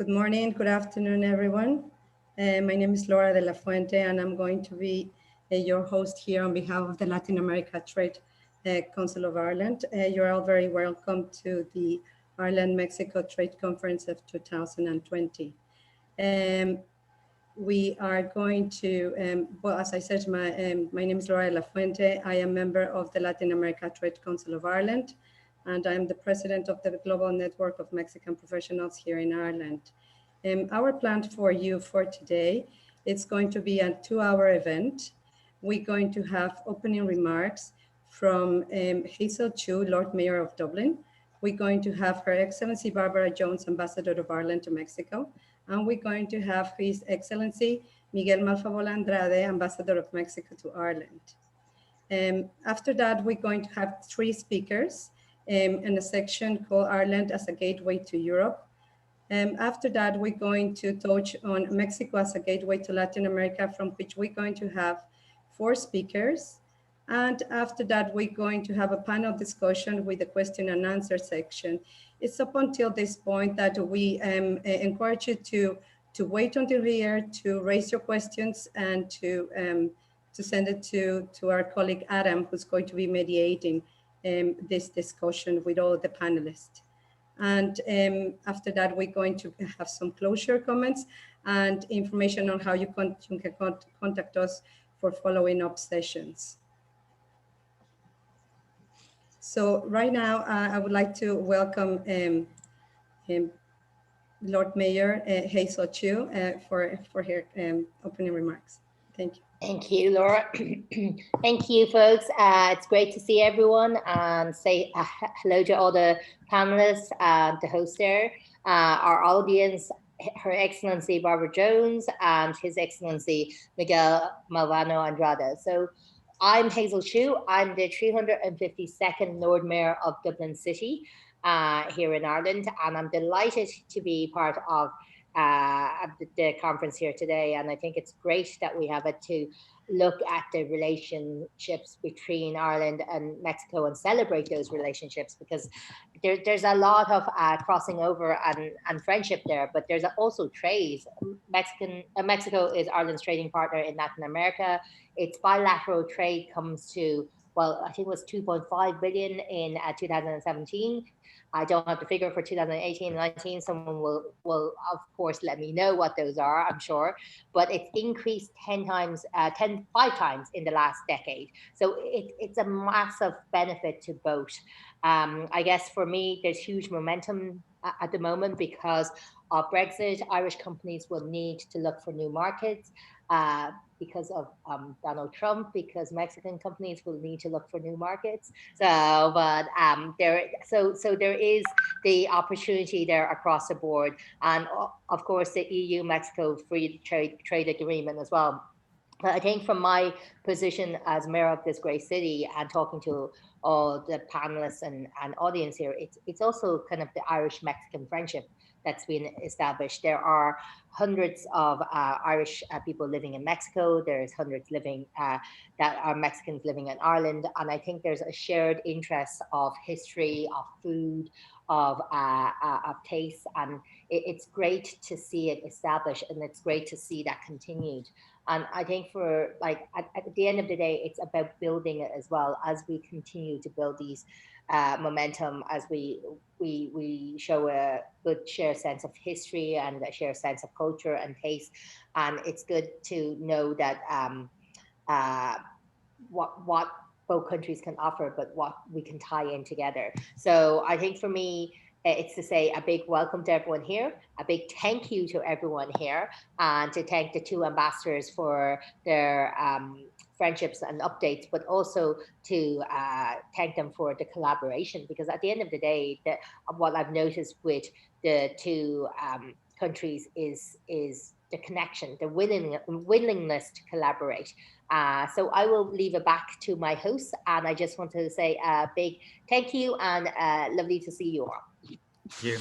Good morning, good afternoon, everyone. My name is Laura de la Fuente, and I'm going to be your host here on behalf of the Latin America Trade Council of Ireland. You're all very welcome to the Ireland-Mexico Trade Conference of 2020. We are going to, well, as I said, my name is Laura de la Fuente. I am member of the Latin America Trade Council of Ireland, and I'm the president of the Global Network of Mexican Professionals here in Ireland. Our plan for you for today, it's going to be a 2-hour event. We're going to have opening remarks from Hazel Chu, Lord Mayor of Dublin. We're going to have Her Excellency Barbara Jones, Ambassador of Ireland to Mexico. And we're going to have His Excellency Miguel Malfavón Andrade, Ambassador of Mexico to Ireland. After that, we're going to have 3 speakers in a section called Ireland as a Gateway to Europe. After that, we're going to touch on Mexico as a gateway to Latin America, from which we're going to have 4 speakers. And after that, we're going to have a panel discussion with a question and answer section. It's up until this point that we encourage you to wait until here to raise your questions and to send it to our colleague Adam, who's going to be mediating this discussion with all the panelists. And after that, we're going to have some closure comments and information on how you can contact us for following up sessions. So right now, I would like to welcome Lord Mayor Hazel Chu for her opening remarks. Thank you. Thank you, Laura. Thank you, folks. It's great to see everyone and say hello to all the panelists, the host there, our audience, Her Excellency Barbara Jones and His Excellency Miguel Malvano Andrade. So I'm Hazel Chu. I'm the 352nd Lord Mayor of Dublin City here in Ireland, and I'm delighted to be part of the conference here today. And I think it's great that we have it to look at the relationships between Ireland and Mexico and celebrate those relationships, because there's a lot of crossing over and friendship there, but there's also trade. Mexico is Ireland's trading partner in Latin America. Its bilateral trade comes to, well, I think it was 2.5 billion in 2017. I don't have the figure for 2018 and 19. Someone will of course let me know what those are, I'm sure. But it's increased 5 times in the last decade. So it's a massive benefit to both. I guess for me, there's huge momentum at the moment because of Brexit. Irish companies will need to look for new markets. Because of Donald Trump, because Mexican companies will need to look for new markets. So, but there is the opportunity there across the board, and of course the EU-Mexico free trade agreement as well. But I think from my position as mayor of this great city and talking to all the panelists and audience here, it's also kind of the Irish-Mexican friendship that's been established. There are hundreds of Irish people living in Mexico. There's hundreds living that are Mexicans living in Ireland. And I think there's a shared interest of history, of food, of taste. And it's great to see it established, and it's great to see that continued. And I think for like, at the end of the day, it's about building it as well as we continue to build these momentum, as we show a good shared sense of history and a shared sense of culture and taste. And it's good to know that what both countries can offer, but what we can tie in together. So I think for me, it's to say a big welcome to everyone here, a big thank you to everyone here, and to thank the 2 ambassadors for their friendships and updates, but also to thank them for the collaboration, because at the end of the day, what I've noticed with the 2 countries is the connection, the willingness to collaborate. So I will leave it back to my hosts, and I just want to say a big thank you and lovely to see you all. Thank you.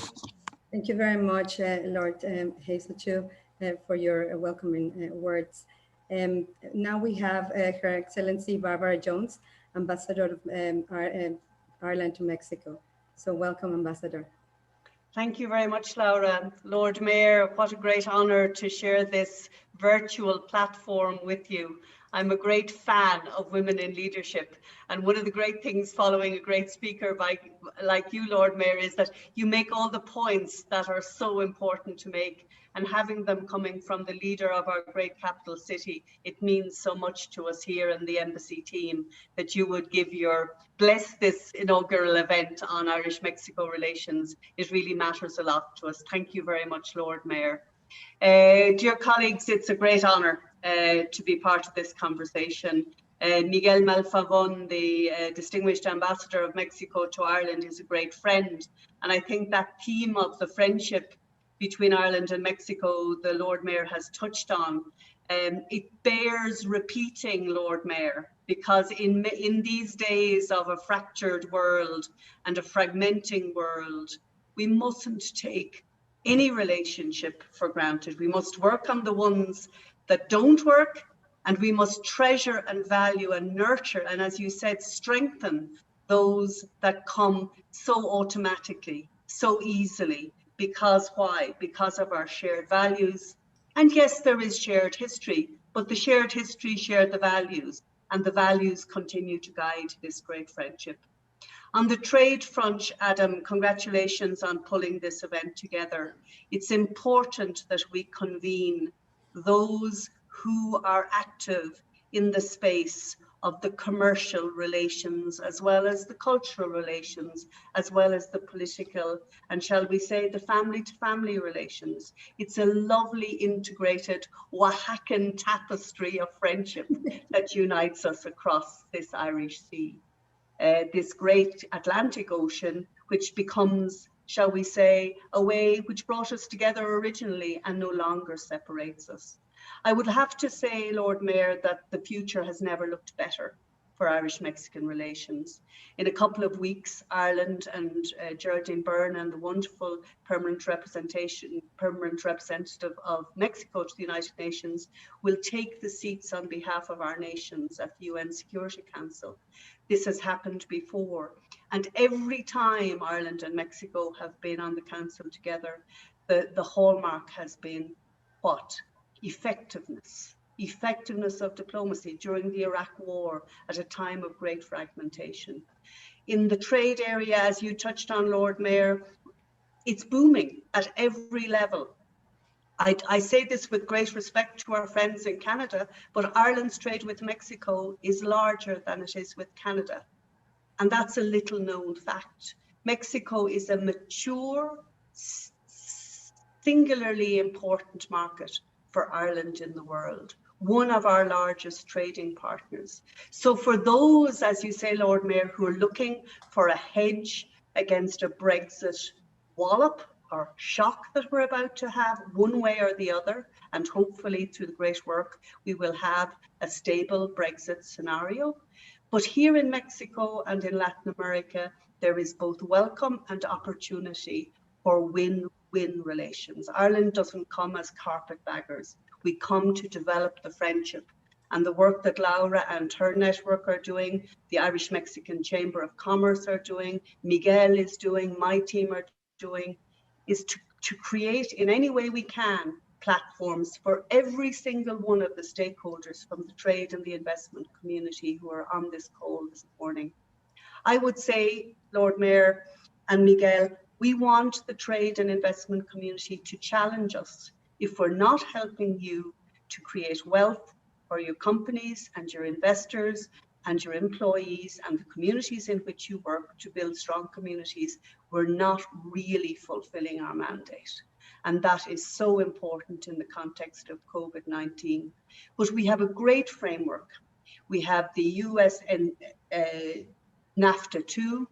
Thank you very much, Lord Hazel Chu, for your welcoming words. Now we have Her Excellency Barbara Jones, Ambassador of Ireland to Mexico. So welcome, Ambassador. Thank you very much, Laura. Lord Mayor, what a great honour to share this virtual platform with you. I'm a great fan of women in leadership. And one of the great things following a great speaker like you, Lord Mayor, is that you make all the points that are so important to make. And having them coming from the leader of our great capital city, it means so much to us here in the embassy team that you would bless this inaugural event on Irish-Mexico relations. It really matters a lot to us. Thank you very much, Lord Mayor. Dear colleagues, it's a great honour to be part of this conversation. Miguel Malfavón, the distinguished ambassador of Mexico to Ireland, is a great friend. And I think that theme of the friendship between Ireland and Mexico, the Lord Mayor has touched on. It bears repeating, Lord Mayor, because in these days of a fractured world and a fragmenting world, we mustn't take any relationship for granted. We must work on the ones that don't work, and we must treasure and value and nurture, and as you said, strengthen those that come so automatically, so easily. Because why? Because of our shared values. And yes, there is shared history, but the shared history shared the values, and the values continue to guide this great friendship. On the trade front, Adam, congratulations on pulling this event together. It's important that we convene those who are active in the space of the commercial relations, as well as the cultural relations, as well as the political, and shall we say, the family-to-family relations. It's a lovely integrated Oaxacan tapestry of friendship that unites us across this Irish Sea. This great Atlantic Ocean, which becomes, shall we say, a way which brought us together originally and no longer separates us. I would have to say, Lord Mayor, that the future has never looked better for Irish-Mexican relations. In a couple of weeks, Ireland and Geraldine Byrne and the wonderful permanent representative of Mexico to the United Nations will take the seats on behalf of our nations at the UN Security Council. This has happened before, and every time Ireland and Mexico have been on the council together, the hallmark has been what? Effectiveness of diplomacy during the Iraq War at a time of great fragmentation. In the trade area, as you touched on, Lord Mayor, it's booming at every level. I say this with great respect to our friends in Canada, but Ireland's trade with Mexico is larger than it is with Canada. And that's a little known fact. Mexico is a mature, singularly important market for Ireland in the world, one of our largest trading partners. So for those, as you say, Lord Mayor, who are looking for a hedge against a Brexit wallop or shock that we're about to have, one way or the other, and hopefully through the great work, we will have a stable Brexit scenario. But here in Mexico and in Latin America, there is both welcome and opportunity for win-win relations. Ireland doesn't come as carpetbaggers. We come to develop the friendship, and the work that Laura and her network are doing, the Irish-Mexican Chamber of Commerce are doing, Miguel is doing, my team are doing, is to create in any way we can platforms for every single one of the stakeholders from the trade and the investment community who are on this call this morning. I would say, Lord Mayor and Miguel, we want the trade and investment community to challenge us if we're not helping you to create wealth for your companies and your investors and your employees and the communities in which you work to build strong communities. We're not really fulfilling our mandate. And that is so important in the context of COVID-19. But we have a great framework. We have the US and NAFTA 2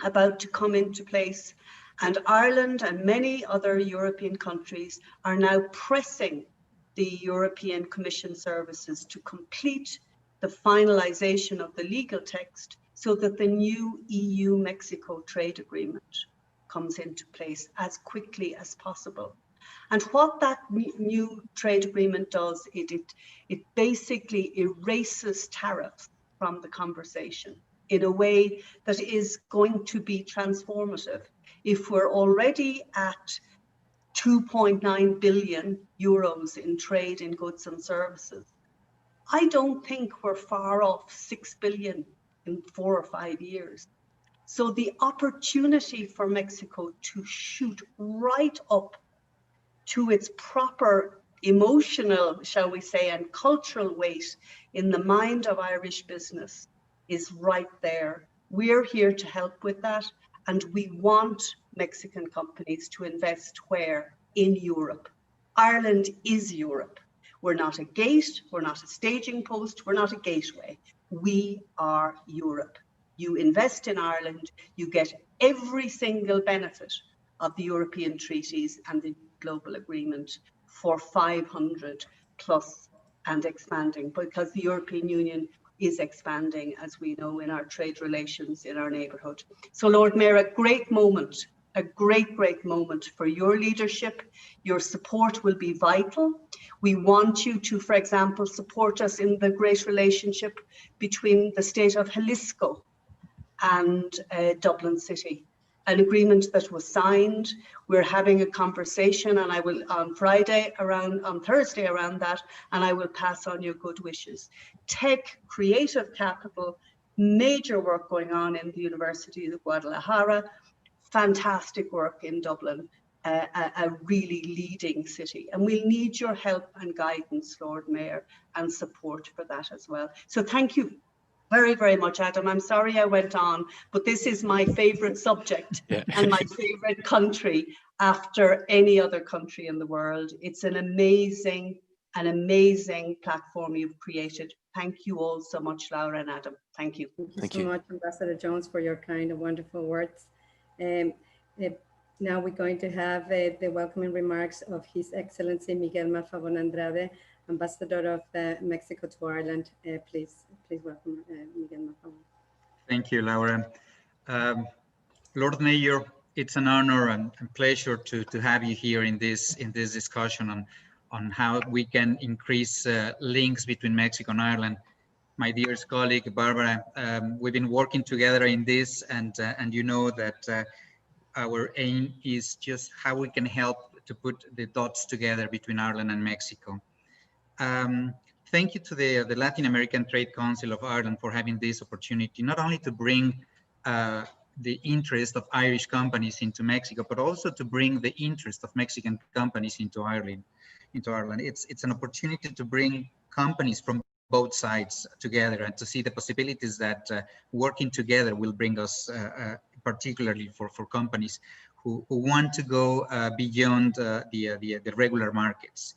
about to come into place. And Ireland and many other European countries are now pressing the European Commission services to complete the finalization of the legal text so that the new EU-Mexico trade agreement comes into place as quickly as possible. And what that new trade agreement does, it basically erases tariffs from the conversation in a way that is going to be transformative. If we're already at 2.9 billion euros in trade in goods and services, I don't think we're far off 6 billion in 4 or 5 years. So the opportunity for Mexico to shoot right up to its proper emotional, shall we say, and cultural weight in the mind of Irish business is right there. We're here to help with that, and we want Mexican companies to invest where? In Europe. Ireland is Europe. We're not a gate, we're not a staging post, we're not a gateway. We are Europe. You invest in Ireland, you get every single benefit of the European treaties and the global agreement for 500 plus and expanding, because the European Union is expanding, as we know, in our trade relations in our neighbourhood. So Lord Mayor, a great moment, a great moment for your leadership. Your support will be vital. We want you to, for example, support us in the great relationship between the state of Jalisco and Dublin City. An agreement that was signed. We're having a conversation, and I will on Thursday around that, and I will pass on your good wishes. Tech, creative capital, major work going on in the University of Guadalajara, fantastic work in Dublin, a really leading city. And we'll need your help and guidance, Lord Mayor, and support for that as well. So thank you very much, Adam. I'm sorry I went on, but this is my favorite subject and my favorite country after any other country in the world. It's an amazing platform you've created. Thank you all so much, Laura and Adam. Thank you. Thank you so much, Ambassador Jones, for your kind and wonderful words. Now we're going to have the welcoming remarks of His Excellency Miguel Malfavón Andrade, Ambassador of Mexico to Ireland. Please welcome Miguel Malfavón. Thank you, Laura. Lord Mayor, it's an honor and pleasure to have you here in this discussion on how we can increase links between Mexico and Ireland. My dearest colleague Barbara, we've been working together in this, and you know that our aim is just how we can help to put the dots together between Ireland and Mexico. Thank you to the Latin American Trade Council of Ireland for having this opportunity, not only to bring the interest of Irish companies into Mexico, but also to bring the interest of Mexican companies into Ireland. It's an opportunity to bring companies from both sides together and to see the possibilities that working together will bring us, particularly for companies who want to go beyond the regular markets.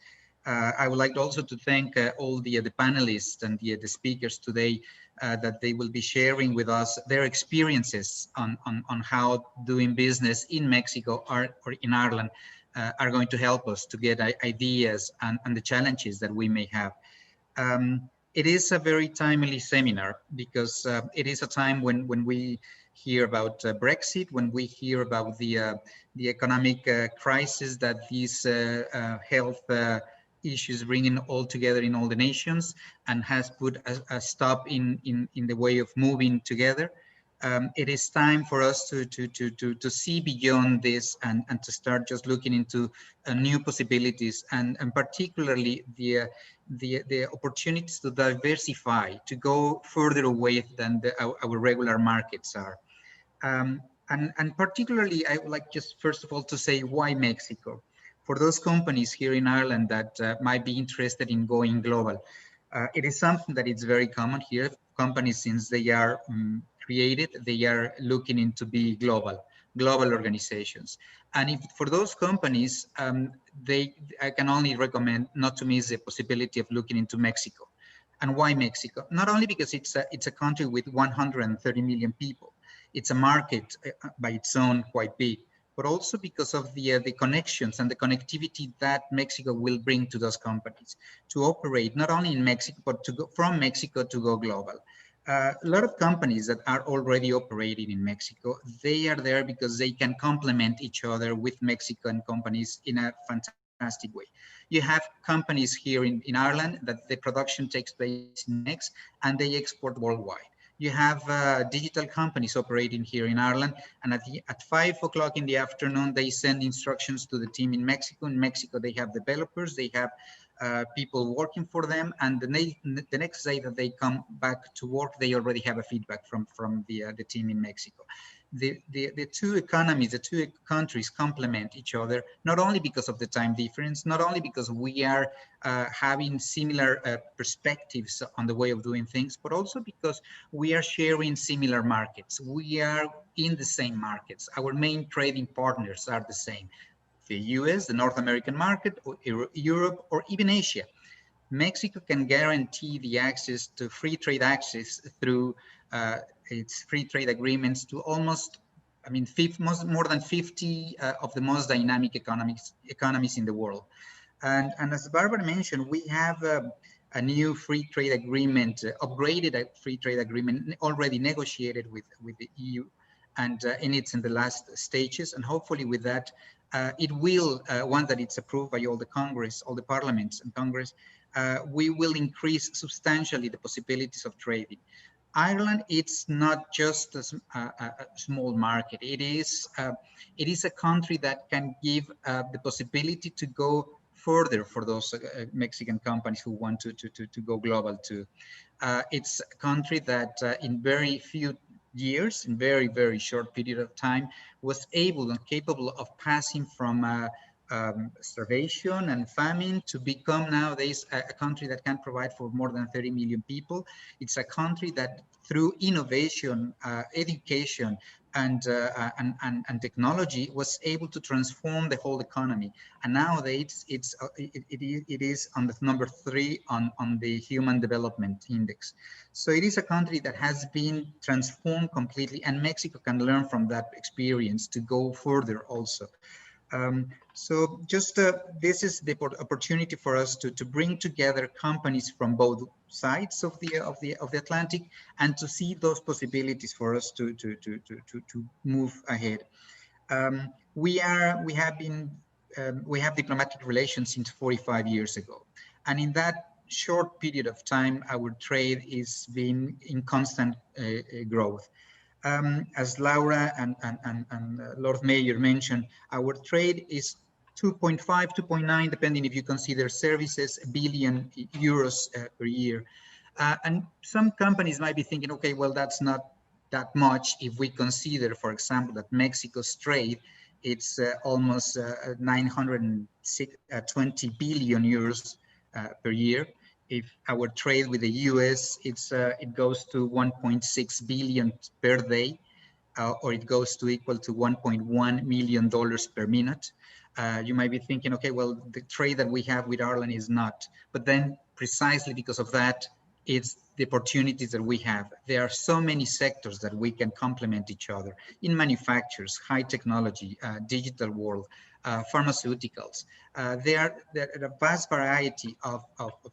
I would like also to thank all the panelists and the speakers today that they will be sharing with us their experiences on how doing business in Mexico or in Ireland are going to help us to get ideas and the challenges that we may have. It is a very timely seminar because it is a time when we hear about Brexit, when we hear about the economic crisis that these health issues bringing all together in all the nations and has put a stop in the way of moving together. It is time for us to see beyond this and to start just looking into new possibilities and particularly the opportunities to diversify, to go further away than our regular markets are. And particularly, I would like just first of all to say why Mexico. For those companies here in Ireland that might be interested in going global, it is something that is very common here. Companies, since they are created, they are looking into be global organizations. And if for those companies, I can only recommend not to miss the possibility of looking into Mexico. And why Mexico? Not only because it's a country with 130 million people. It's a market by its own quite big, but also because of the connections and the connectivity that Mexico will bring to those companies to operate not only in Mexico, but to go from Mexico to go global. A lot of companies that are already operating in Mexico, they are there because they can complement each other with Mexican companies in a fantastic way. You have companies here in Ireland that the production takes place in Mexico and they export worldwide. You have digital companies operating here in Ireland, and at 5 o'clock in the afternoon, they send instructions to the team in Mexico. In Mexico, they have developers, they have people working for them, and the next day that they come back to work, they already have a feedback from the team in Mexico. The two economies, the two countries complement each other, not only because of the time difference, not only because we are having similar perspectives on the way of doing things, but also because we are sharing similar markets. We are in the same markets. Our main trading partners are the same. The US, the North American market, or Europe, or even Asia. Mexico can guarantee the access to free trade access through its free trade agreements to almost, I mean, more than 50 of the most dynamic economies in the world. And as Barbara mentioned, we have a new free trade agreement, upgraded free trade agreement already negotiated with the EU, and it's in the last stages. And hopefully with that, it will, once that it's approved by all the Congress, all the parliaments and Congress, we will increase substantially the possibilities of trading. Ireland, it's not just a small market. It is a country that can give the possibility to go further for those Mexican companies who want to go global too. It's a country that in very few years, in very short period of time, was able and capable of passing from starvation and famine to become nowadays a country that can provide for more than 30 million people. It's a country that through innovation, education, and technology was able to transform the whole economy. And nowadays it is on the number 3 on the Human Development Index. So it is a country that has been transformed completely, and Mexico can learn from that experience to go further also. So just this is the opportunity for us to bring together companies from both sides of the Atlantic, and to see those possibilities for us to move ahead. We have diplomatic relations since 45 years ago, and in that short period of time, our trade is been in constant growth. As Laura and Lord Mayor mentioned, our trade is 2.5, 2.9, depending if you consider services, billion euros per year. And some companies might be thinking, okay, well, that's not that much if we consider, for example, that Mexico's trade, it's almost 920 billion euros per year. If our trade with the US, it goes to 1.6 billion per day, or it goes to equal to $1.1 million per minute. You might be thinking, okay, well, the trade that we have with Ireland is not. But then precisely because of that, it's the opportunities that we have. There are so many sectors that we can complement each other in manufacturers, high technology, digital world, pharmaceuticals. There are a vast variety of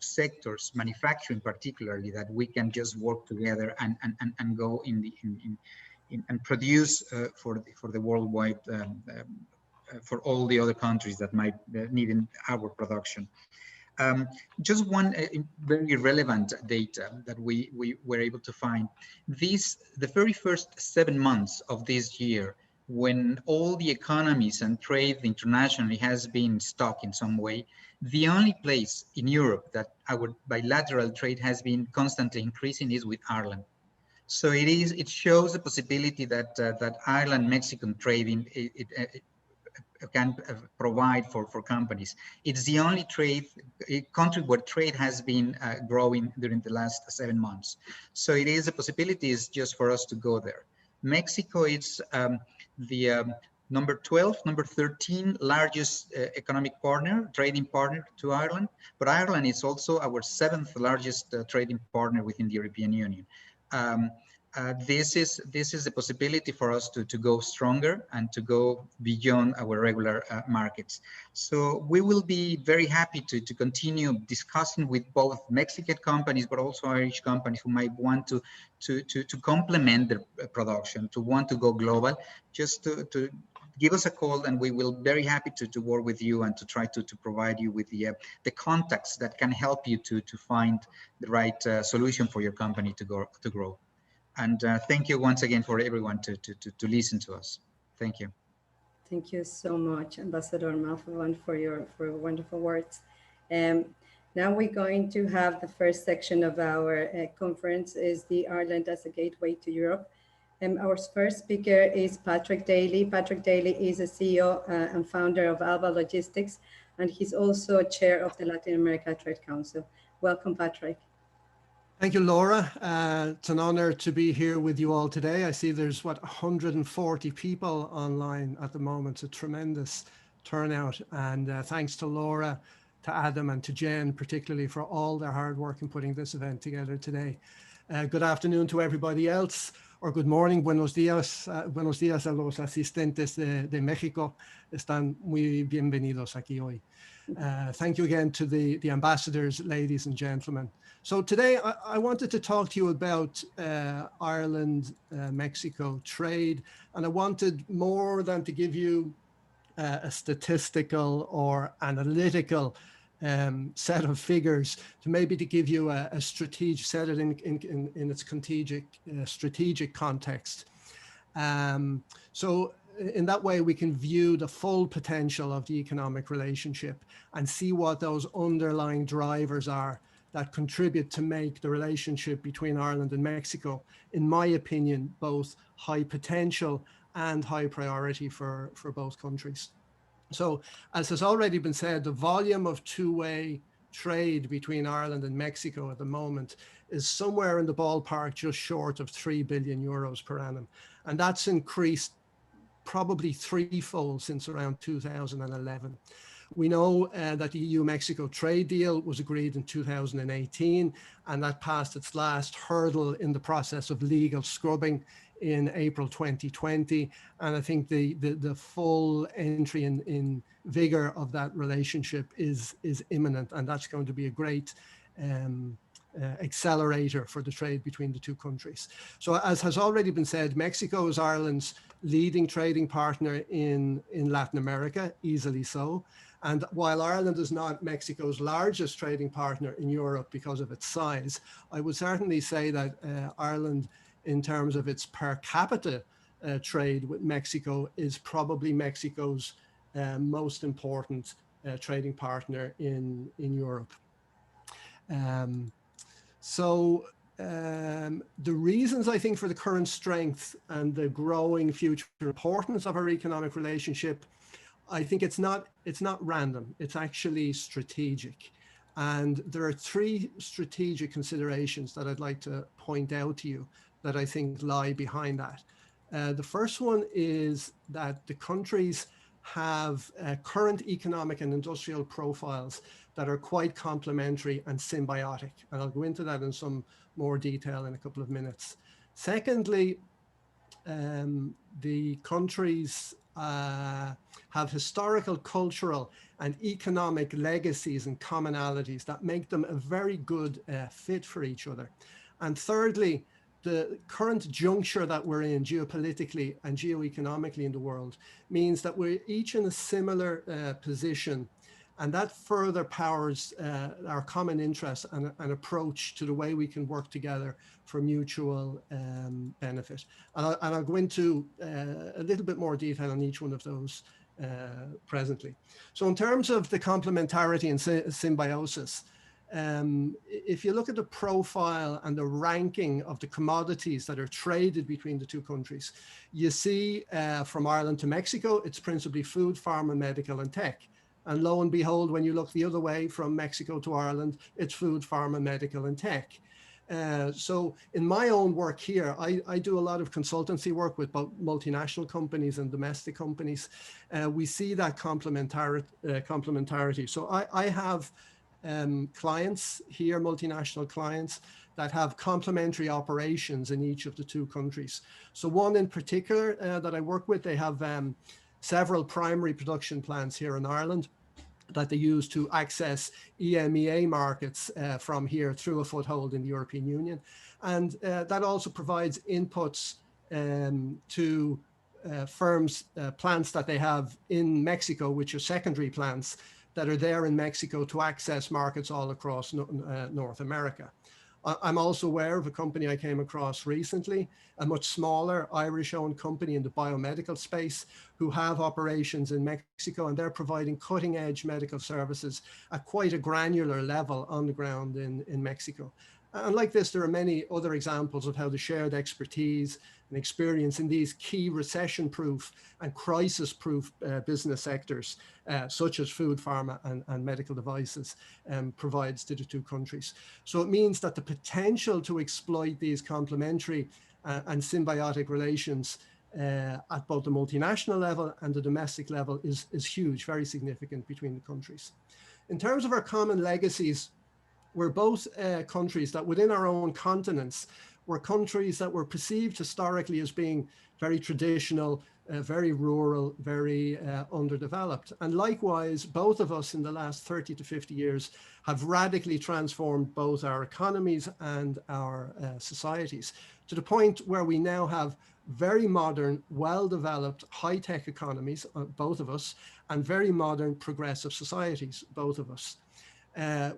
sectors, manufacturing particularly, that we can just work together and go and produce for the worldwide, for all the other countries that might need our production. Just one very relevant data that we were able to find. The very first 7 months of this year, when all the economies and trade internationally has been stuck in some way, the only place in Europe that our bilateral trade has been constantly increasing is with Ireland. So it shows the possibility that that Ireland-Mexican trading can provide for companies. It's the only country where trade has been growing during the last 7 months. So it is a possibility, is just for us to go there. Mexico is the number 12, number 13 largest economic partner, trading partner to Ireland, but Ireland is also our 7th largest trading partner within the European Union. This is a possibility for us to go stronger and to go beyond our regular markets. So we will be very happy to continue discussing with both Mexican companies, but also Irish companies who might want to complement their production, to want to go global. Just to give us a call, and we will be very happy to work with you and to try to provide you with the contacts that can help you to find the right solution for your company to grow. thank you once again for everyone to listen to us. Thank you. Thank you so much, Ambassador Malfavón, for your wonderful words. Now we're going to have the first section of our conference is the Ireland as a Gateway to Europe. Our first speaker is Patrick Daly. Patrick Daly is a CEO and founder of Alba Logistics, and he's also chair of the Latin America Trade Council. Welcome, Patrick. Thank you, Laura. It's an honor to be here with you all today. I see there's, 140 people online at the moment. It's a tremendous turnout. And thanks to Laura, to Adam, and to Jen, particularly for all their hard work in putting this event together today. Good afternoon to everybody else, or good morning, buenos días a los asistentes de México. Están muy bienvenidos aquí hoy. Thank you again to the ambassadors, ladies and gentlemen. So today I wanted to talk to you about Ireland-Mexico trade, and I wanted more than to give you a statistical or analytical set of figures, to maybe to give you a strategic, set it in its strategic context. So in that way, we can view the full potential of the economic relationship and see what those underlying drivers are that contribute to make the relationship between Ireland and Mexico, in my opinion, both high potential and high priority for both countries. So, as has already been said, the volume of two-way trade between Ireland and Mexico at the moment is somewhere in the ballpark just short of 3 billion euros per annum. And that's increased probably threefold since around 2011. We know that the EU-Mexico trade deal was agreed in 2018, and that passed its last hurdle in the process of legal scrubbing in April 2020. And I think the full entry in vigor of that relationship is imminent, and that's going to be a great accelerator for the trade between the two countries. So as has already been said, Mexico is Ireland's leading trading partner in Latin America, easily so. And while Ireland is not Mexico's largest trading partner in Europe because of its size, I would certainly say that Ireland, in terms of its per capita trade with Mexico, is probably Mexico's most important trading partner in Europe. So the reasons, I think, for the current strength and the growing future importance of our economic relationship, I think it's not random. It's actually strategic. And there are three strategic considerations that I'd like to point out to you that I think lie behind that. The first one is that the countries have current economic and industrial profiles that are quite complementary and symbiotic. And I'll go into that in some more detail in a couple of minutes. Secondly, the countries have historical, cultural, and economic legacies and commonalities that make them a very good fit for each other. And thirdly, the current juncture that we're in geopolitically and geoeconomically in the world means that we're each in a similar position, and that further powers our common interests and approach to the way we can work together for mutual benefit. And I'll go into a little bit more detail on each one of those presently. So in terms of the complementarity and symbiosis, if you look at the profile and the ranking of the commodities that are traded between the two countries, you see from Ireland to Mexico, it's principally food, pharma, medical, and tech. And lo and behold, when you look the other way from Mexico to Ireland, it's food, pharma, medical, and tech. So in my own work here, I do a lot of consultancy work with both multinational companies and domestic companies. We see that complementarity. So I have clients here, multinational clients, that have complementary operations in each of the two countries. So one in particular that I work with, they have several primary production plants here in Ireland that they use to access EMEA markets from here through a foothold in the European Union. And that also provides inputs to firms, plants that they have in Mexico, which are secondary plants that are there in Mexico to access markets all across North America. I'm also aware of a company I came across recently, a much smaller Irish-owned company in the biomedical space who have operations in Mexico, and they're providing cutting-edge medical services at quite a granular level on the ground in Mexico. And like this, there are many other examples of how the shared expertise and experience in these key recession-proof and crisis-proof business sectors, such as food, pharma, and medical devices, provides to the two countries. So it means that the potential to exploit these complementary and symbiotic relations at both the multinational level and the domestic level is huge, very significant between the countries. In terms of our common legacies, we're both countries that within our own continents were countries that were perceived historically as being very traditional, very rural, very underdeveloped. And likewise, both of us in the last 30 to 50 years have radically transformed both our economies and our societies to the point where we now have very modern, well-developed, high-tech economies, both of us, and very modern, progressive societies, both of us.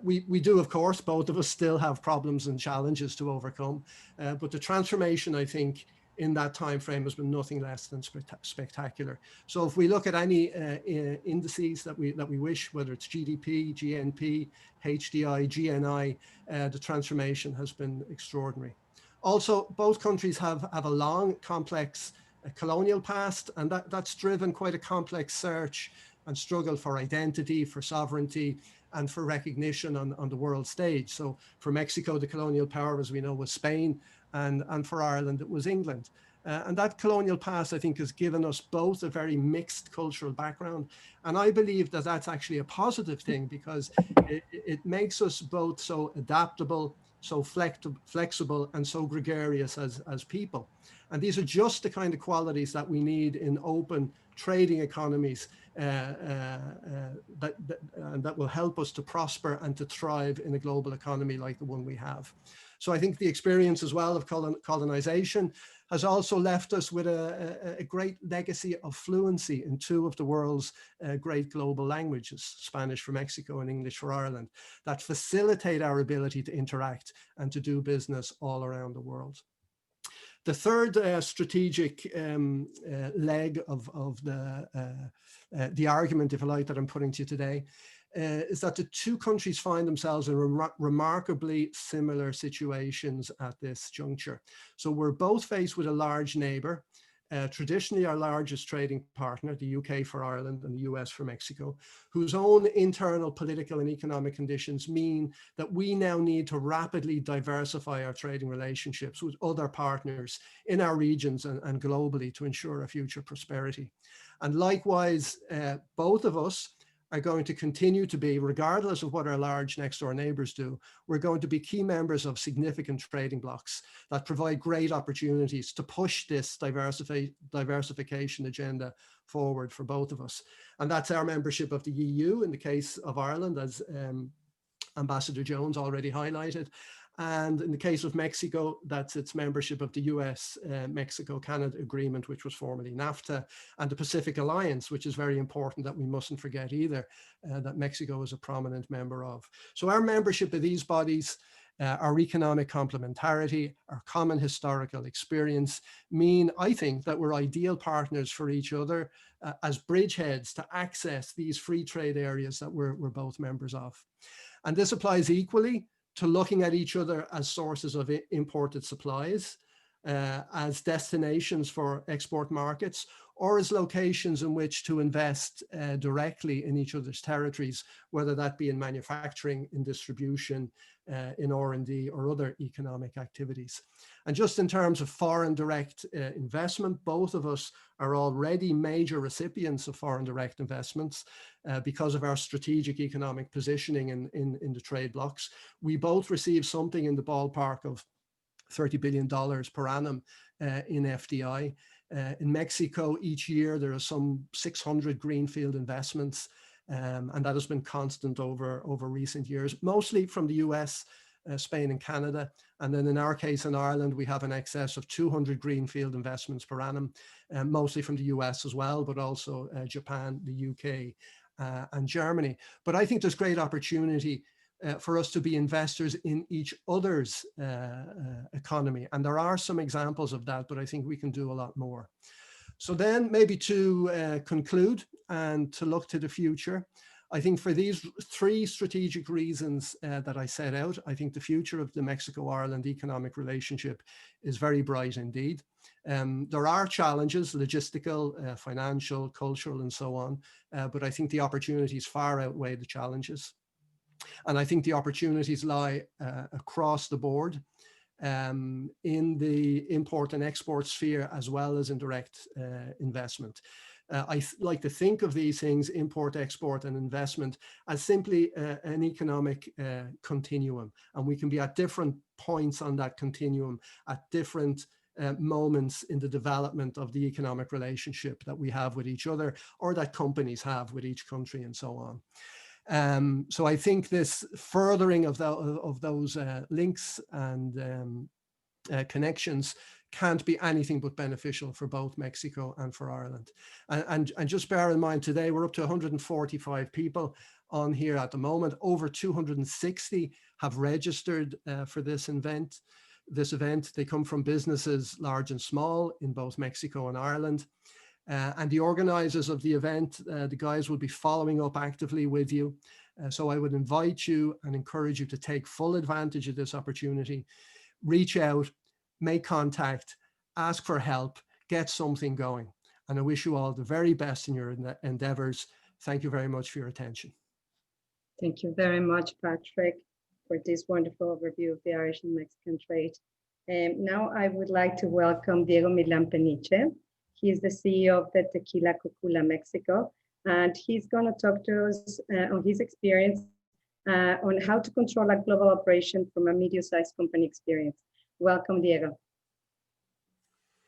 We do, of course, both of us still have problems and challenges to overcome, but the transformation, I think, in that time frame has been nothing less than spectacular. So if we look at any indices that we wish, whether it's GDP, GNP, HDI, GNI, the transformation has been extraordinary. Also, both countries have a long, complex colonial past, and that's driven quite a complex search and struggle for identity, for sovereignty, and for recognition on the world stage. So for Mexico, the colonial power, as we know, was Spain, and for Ireland, it was England. And that colonial past, I think, has given us both a very mixed cultural background. And I believe that that's actually a positive thing, because it makes us both so adaptable, so flexible, and so gregarious as people. And these are just the kind of qualities that we need in open trading economies that will help us to prosper and to thrive in a global economy like the one we have. So I think the experience as well of colonization has also left us with a great legacy of fluency in two of the world's great global languages, Spanish for Mexico and English for Ireland, that facilitate our ability to interact and to do business all around the world. The third strategic leg of the argument, if you like, that I'm putting to you today is that the two countries find themselves in remarkably similar situations at this juncture. So we're both faced with a large neighbor, traditionally our largest trading partner, the UK for Ireland and the US for Mexico, whose own internal political and economic conditions mean that we now need to rapidly diversify our trading relationships with other partners in our regions and globally to ensure our future prosperity. And likewise, both of us are going to continue to be, regardless of what our large next door neighbors do, we're going to be key members of significant trading blocs that provide great opportunities to push this diversification agenda forward for both of us. And that's our membership of the EU in the case of Ireland, as Ambassador Jones already highlighted. And in the case of Mexico, that's its membership of the US Mexico-Canada agreement, which was formerly NAFTA, and the Pacific Alliance, which is very important that we mustn't forget either, that Mexico is a prominent member of. So our membership of these bodies, our economic complementarity, our common historical experience mean, I think, that we're ideal partners for each other as bridgeheads to access these free trade areas that we're both members of. And this applies equally to looking at each other as sources of imported supplies, as destinations for export markets, or as locations in which to invest directly in each other's territories, whether that be in manufacturing, in distribution, in R&D, or other economic activities. And just in terms of foreign direct investment, both of us are already major recipients of foreign direct investments because of our strategic economic positioning in the trade blocs. We both receive something in the ballpark of $30 billion per annum in FDI. In Mexico, each year there are some 600 greenfield investments, and that has been constant over recent years, mostly from the US, Spain and Canada. And then in our case in Ireland, we have an excess of 200 greenfield investments per annum, mostly from the US as well, but also Japan, the UK, and Germany. But I think there's great opportunity for us to be investors in each other's economy. And there are some examples of that, but I think we can do a lot more. So then maybe to conclude and to look to the future, I think for these three strategic reasons that I set out, I think the future of the Mexico-Ireland economic relationship is very bright indeed. There are challenges, logistical, financial, cultural, and so on, but I think the opportunities far outweigh the challenges. And I think the opportunities lie across the board in the import and export sphere, as well as in direct investment. I like to think of these things, import, export, and investment, as simply an economic continuum. And we can be at different points on that continuum at different moments in the development of the economic relationship that we have with each other, or that companies have with each country, and so on. So I think this furthering of those links and connections can't be anything but beneficial for both Mexico and for Ireland. And just bear in mind, today we're up to 145 people on here at the moment. Over 260 have registered for this event. They come from businesses large and small in both Mexico and Ireland. And the organizers of the event, the guys will be following up actively with you. So I would invite you and encourage you to take full advantage of this opportunity. Reach out, make contact, ask for help, get something going. And I wish you all the very best in your endeavors. Thank you very much for your attention. Thank you very much, Patrick, for this wonderful overview of the Irish and Mexican trade. Now I would like to welcome Diego Milán Peniche. He is the CEO of the Tequila Cocula, Mexico, and he's going to talk to us on his experience on how to control a global operation from a medium-sized company experience. Welcome, Diego.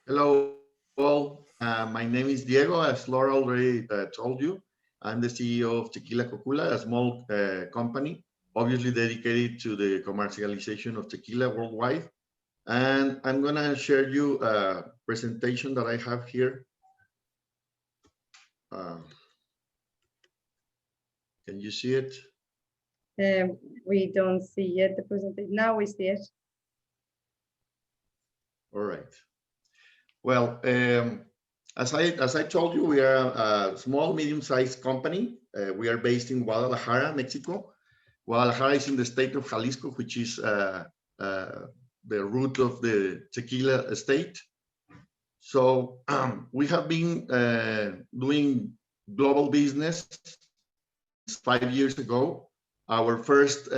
Hello, all. My name is Diego, as Laura already told you. I'm the CEO of Tequila Cocula, a small company, obviously dedicated to the commercialization of tequila worldwide. And I'm gonna share you a presentation that I have here. Can you see it? We don't see yet the presentation. Now we see it. All right. Well, as I told you, we are a small, medium-sized company. We are based in Guadalajara, Mexico. Guadalajara is in the state of Jalisco, which is the root of the tequila state. So we have been doing global business 5 years ago. Our first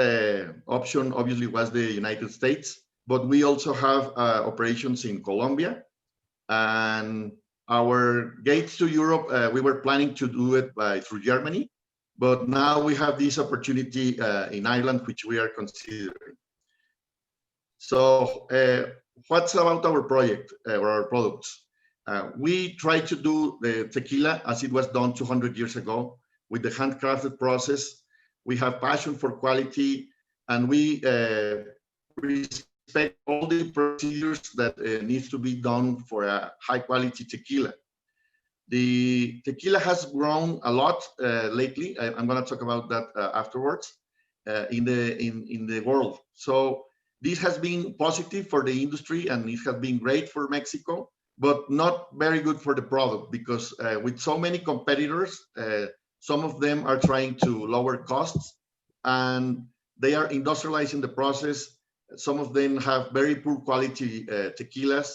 option obviously was the United States, but we also have operations in Colombia. And our gates to Europe, we were planning to do it through Germany, but now we have this opportunity in Ireland, which we are considering. So what's about our project or our products? We try to do the tequila as it was done 200 years ago with the handcrafted process. We have passion for quality, and we respect all the procedures that needs to be done for a high quality tequila. The tequila has grown a lot lately. I'm going to talk about that afterwards in the world. So this has been positive for the industry, and it has been great for Mexico, but not very good for the product, because with so many competitors, some of them are trying to lower costs, and they are industrializing the process. Some of them have very poor quality tequilas.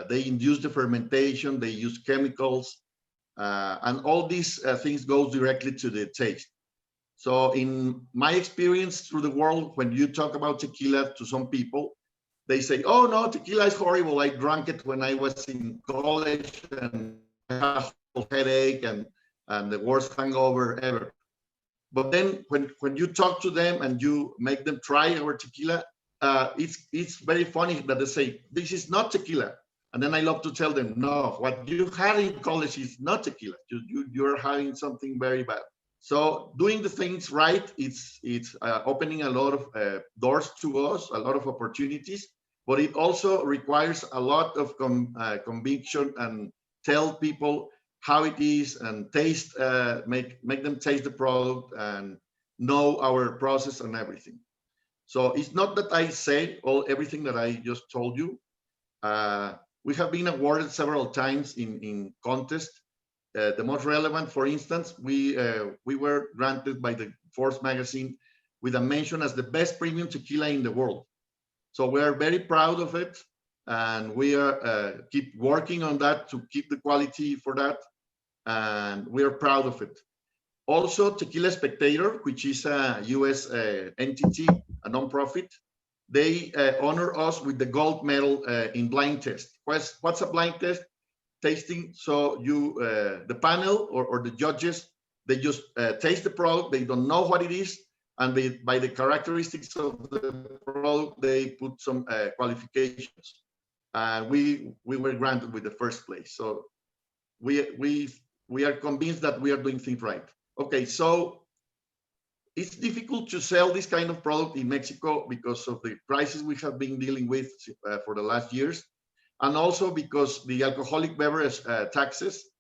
They induce the fermentation, they use chemicals, and all these things go directly to the taste. So in my experience through the world, when you talk about tequila to some people, they say, oh no, tequila is horrible. I drank it when I was in college and I had a headache and the worst hangover ever. But then when you talk to them and you make them try our tequila, it's very funny that they say, this is not tequila. And then I love to tell them, no, what you had in college is not tequila. You're having something very bad. So doing the things right, it's opening a lot of doors to us, a lot of opportunities, but it also requires a lot of conviction and tell people how it is and taste, make them taste the product and know our process and everything. So it's not that I say everything that I just told you. We have been awarded several times in contests. The most relevant, for instance, we were granted by the Forbes magazine with a mention as the best premium tequila in the world. So we are very proud of it, and we are keep working on that to keep the quality for that, and we are proud of it. Also, Tequila Spectator, which is a US entity, a nonprofit, they honor us with the gold medal in blind test. What's a blind test? Tasting. So you, the panel or the judges, they just taste the product. They don't know what it is, and by the characteristics of the product, they put some qualifications. We were granted with the first place. So we are convinced that we are doing things right. Okay, so it's difficult to sell this kind of product in Mexico because of the prices we have been dealing with for the last years, and also because the alcoholic beverage taxes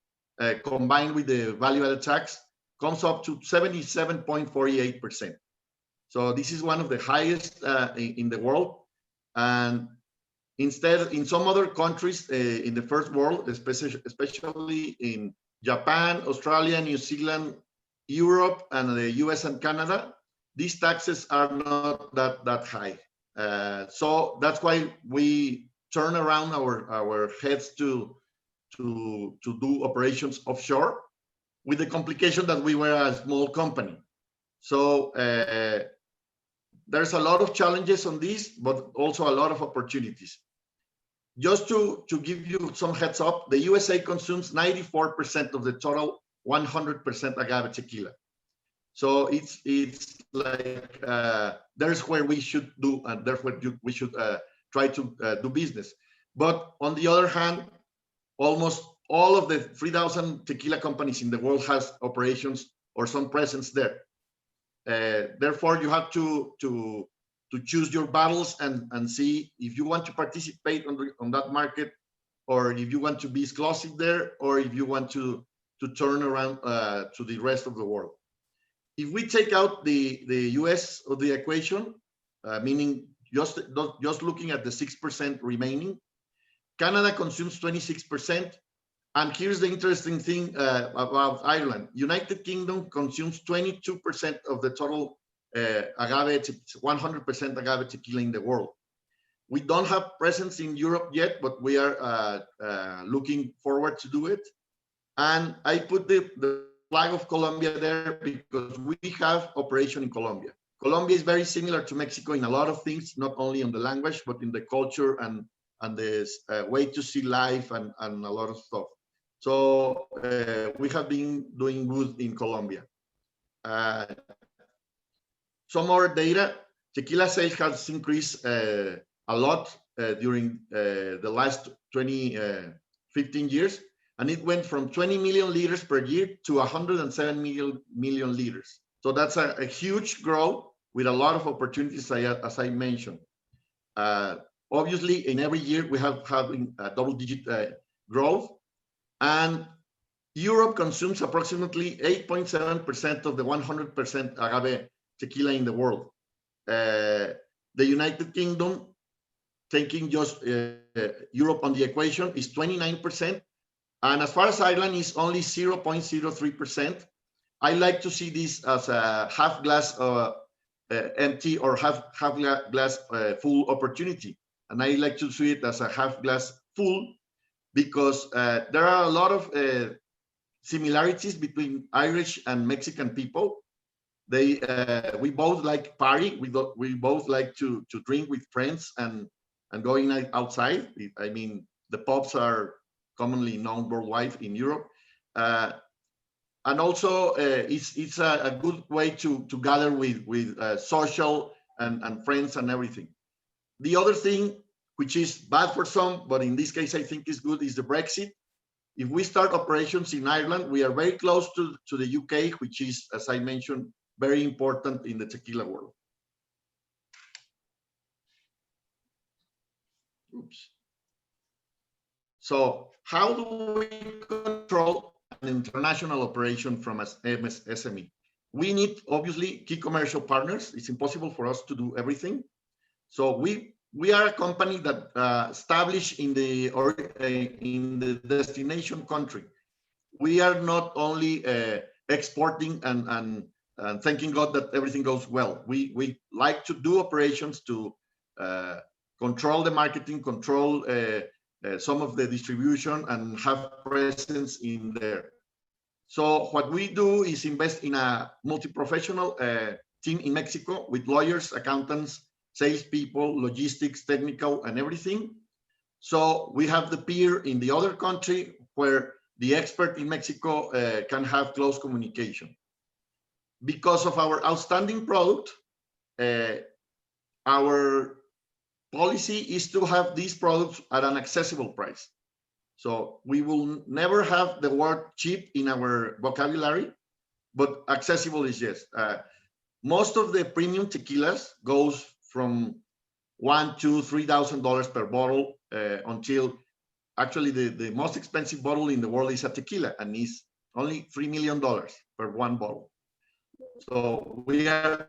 combined with the value-added tax comes up to 77.48%. So this is one of the highest in the world. And instead, in some other countries in the first world, especially in Japan, Australia, New Zealand, Europe, and the US and Canada, these taxes are not that high. So that's why we turn around our heads to do operations offshore, with the complication that we were a small company. So there's a lot of challenges on this, but also a lot of opportunities. Just to give you some heads up, the USA consumes 94% of the total 100% agave tequila. So it's like there's where we should do, and therefore we should try to do business. But on the other hand, almost all of the 3,000 tequila companies in the world has operations or some presence there. Therefore, you have to choose your battles and see if you want to participate on that market, or if you want to be exclusive there, or if you want to turn around to the rest of the world. If we take out the US of the equation, meaning just looking at the 6% remaining, Canada consumes 26%. And here's the interesting thing about Ireland. United Kingdom consumes 22% of the total agave, 100% agave tequila in the world. We don't have presence in Europe yet, but we are looking forward to do it. And I put the flag of Colombia there because we have operation in Colombia. Colombia is very similar to Mexico in a lot of things, not only on the language, but in the culture and the way to see life and a lot of stuff. So we have been doing good in Colombia. Some more data, tequila sales has increased a lot during the last 15 years. And it went from 20 million liters per year to 107 million liters. So that's a huge growth with a lot of opportunities, as I mentioned. Obviously, in every year, we have having a double-digit growth. And Europe consumes approximately 8.7% of the 100% agave tequila in the world. The United Kingdom, taking just Europe on the equation, is 29%. And as far as Ireland is only 0.03%, I like to see this as a half glass empty or half glass full opportunity. And I like to see it as a half glass full because there are a lot of similarities between Irish and Mexican people. We both like party. We both like to drink with friends and going outside. I mean, the pubs are commonly known worldwide in Europe. And also it's a good way to gather with social and friends and everything. The other thing, which is bad for some, but in this case I think is good, is the Brexit. If we start operations in Ireland, we are very close to the UK, which is, as I mentioned, very important in the tequila world. Oops. So how do we control an international operation from an SME? we need obviously key commercial partners. It's impossible for us to do everything. So we are a company that established in the destination country. We are not only exporting and thanking God that everything goes well. We like to do operations to control the marketing, control some of the distribution, and have presence in there. So what we do is invest in a multi-professional team in Mexico with lawyers, accountants, salespeople, logistics, technical, and everything. So we have the peer in the other country where the expert in Mexico can have close communication. Because of our outstanding product, our policy is to have these products at an accessible price. So we will never have the word cheap in our vocabulary, but accessible is yes. Most of the premium tequilas goes from $1,000 to $3,000 per bottle until actually the most expensive bottle in the world is a tequila, and is only $3 million per one bottle. So we are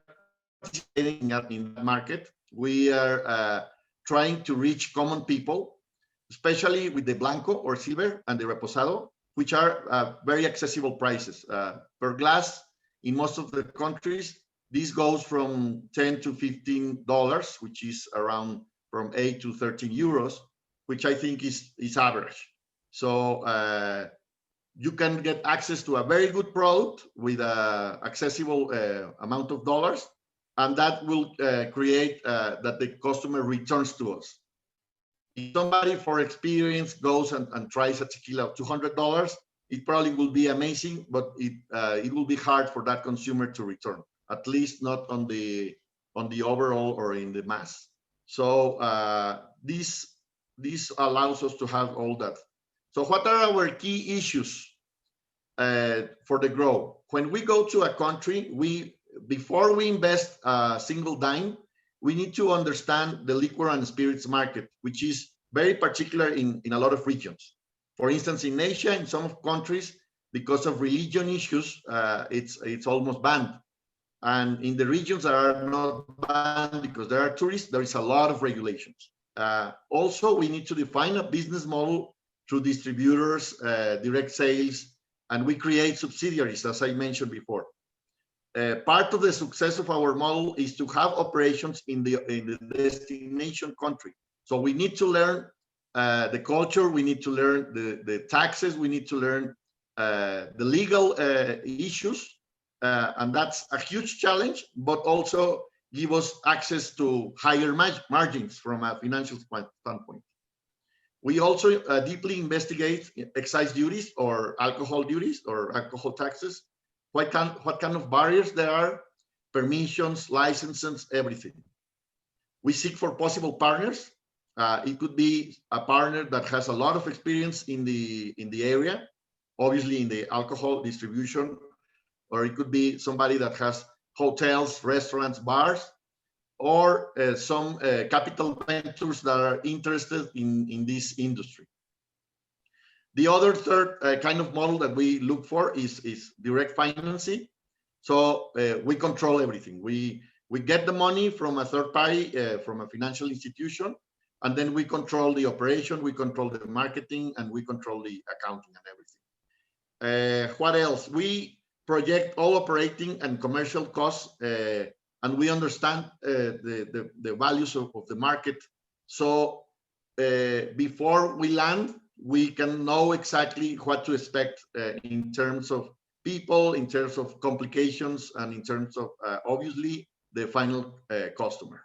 participating in that market. We are trying to reach common people, especially with the Blanco or Silver and the Reposado, which are very accessible prices. Per glass, in most of the countries, this goes from $10 to $15, which is around from 8 to 13 euros, which I think is average. So you can get access to a very good product with an accessible amount of dollars, and that will create that the customer returns to us. If somebody for experience goes and tries a tequila of $200, it probably will be amazing, but it will be hard for that consumer to return, at least not on the overall or in the mass. So this allows us to have all that. So what are our key issues for the growth? When we go to a country, before we invest a single dime, we need to understand the liquor and spirits market, which is very particular in a lot of regions. For instance, in Asia, in some countries, because of religion issues, it's almost banned. And in the regions that are not banned because there are tourists, there is a lot of regulations. Also, we need to define a business model through distributors, direct sales, and we create subsidiaries, as I mentioned before. Part of the success of our model is to have operations in the destination country. So we need to learn the culture, we need to learn the taxes, we need to learn the legal issues, and that's a huge challenge, but also give us access to higher margins from a financial standpoint. We also deeply investigate excise duties or alcohol taxes, what kind of barriers there are, permissions, licenses, everything. We seek for possible partners. It could be a partner that has a lot of experience in the area, obviously in the alcohol distribution, or it could be somebody that has hotels, restaurants, bars, or some capital ventures that are interested in this industry. The other third kind of model that we look for is direct financing. So we control everything. We get the money from a third party, from a financial institution, and then we control the operation, we control the marketing, and we control the accounting and everything. What else? We project all operating and commercial costs, and we understand the values of the market. So before we land, we can know exactly what to expect in terms of people, in terms of complications, and in terms of obviously the final customer.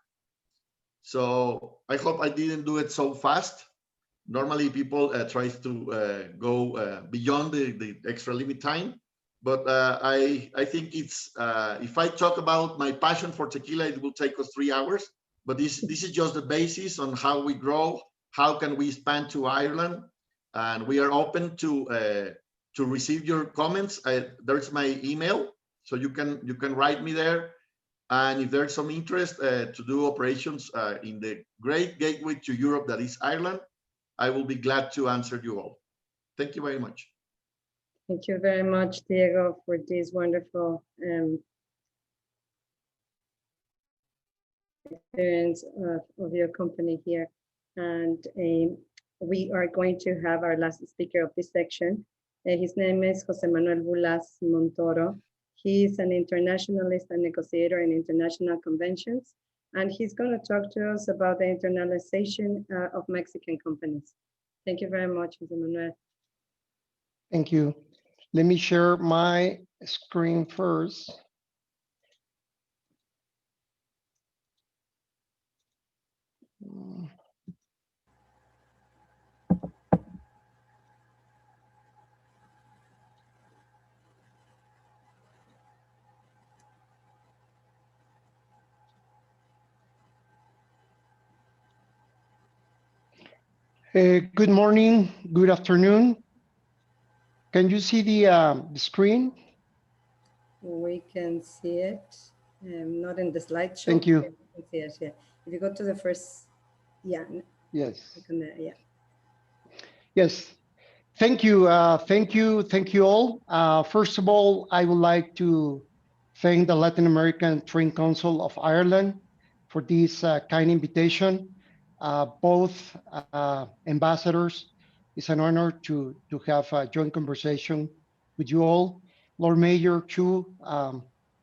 So I hope I didn't do it so fast. Normally people try to go beyond the extra limit time, but I think it's if I talk about my passion for tequila, it will take us 3 hours. But this is just the basis on how we grow, how can we expand to Ireland, and we are open to receive your comments. There's my email, so you can write me there. And if there's some interest to do operations in the great gateway to Europe that is Ireland, I will be glad to answer you all. Thank you very much. Thank you very much, Diego, for this wonderful experience of your company here. And we are going to have our last speaker of this section. His name is Jose Manuel Bulas Montoro. He is an internationalist and negotiator in international conventions, and he's going to talk to us about the internalization of Mexican companies. Thank you very much, Jose Manuel. Thank you. Let me share my screen first. Good morning, good afternoon. Can you see the screen? We can see it, not in the slideshow. Thank you. We can see it, yeah. If you go to the first, yeah. Yes. Yeah. Yes. Thank you. Thank you all. First of all, I would like to thank the Latin American Trade Council of Ireland for this kind invitation. Both ambassadors, it's an honor to have a joint conversation with you all. Lord Mayor, too,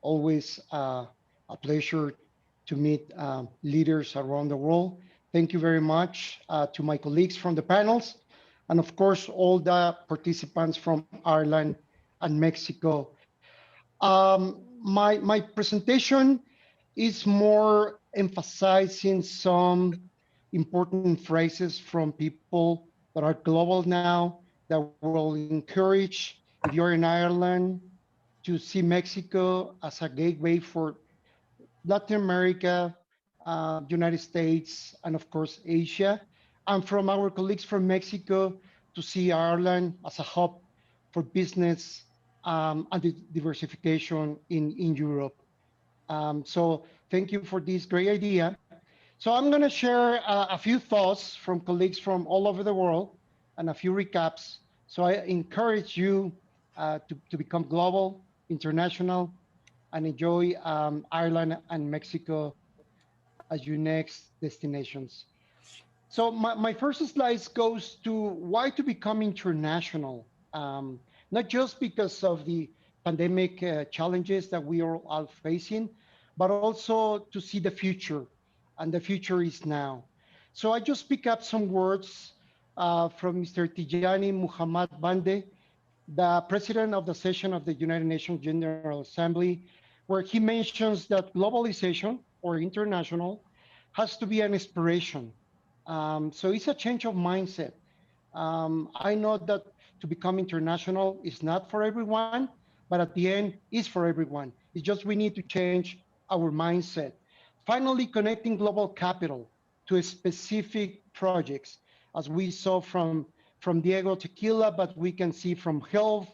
always a pleasure to meet leaders around the world. Thank you very much to my colleagues from the panels, and of course, all the participants from Ireland and Mexico. My presentation is more emphasizing some important phrases from people that are global now that will encourage, if you're in Ireland, to see Mexico as a gateway for Latin America, United States, and of course, Asia. And from our colleagues from Mexico to see Ireland as a hub for business and the diversification in Europe. So thank you for this great idea. So I'm going to share a few thoughts from colleagues from all over the world and a few recaps. So I encourage you to become global, international, and enjoy Ireland and Mexico as your next destinations. So my first slide goes to why to become international. Not just because of the pandemic challenges that we are all facing, but also to see the future, and the future is now. So I just pick up some words from Mr. Tijani Muhammad Bande, the president of the session of the United Nations General Assembly, where he mentions that globalization or international has to be an inspiration. So it's a change of mindset. I know that to become international is not for everyone, but at the end is for everyone. It's just we need to change our mindset. Finally, connecting global capital to specific projects, as we saw from Diego Tequila, but we can see from health,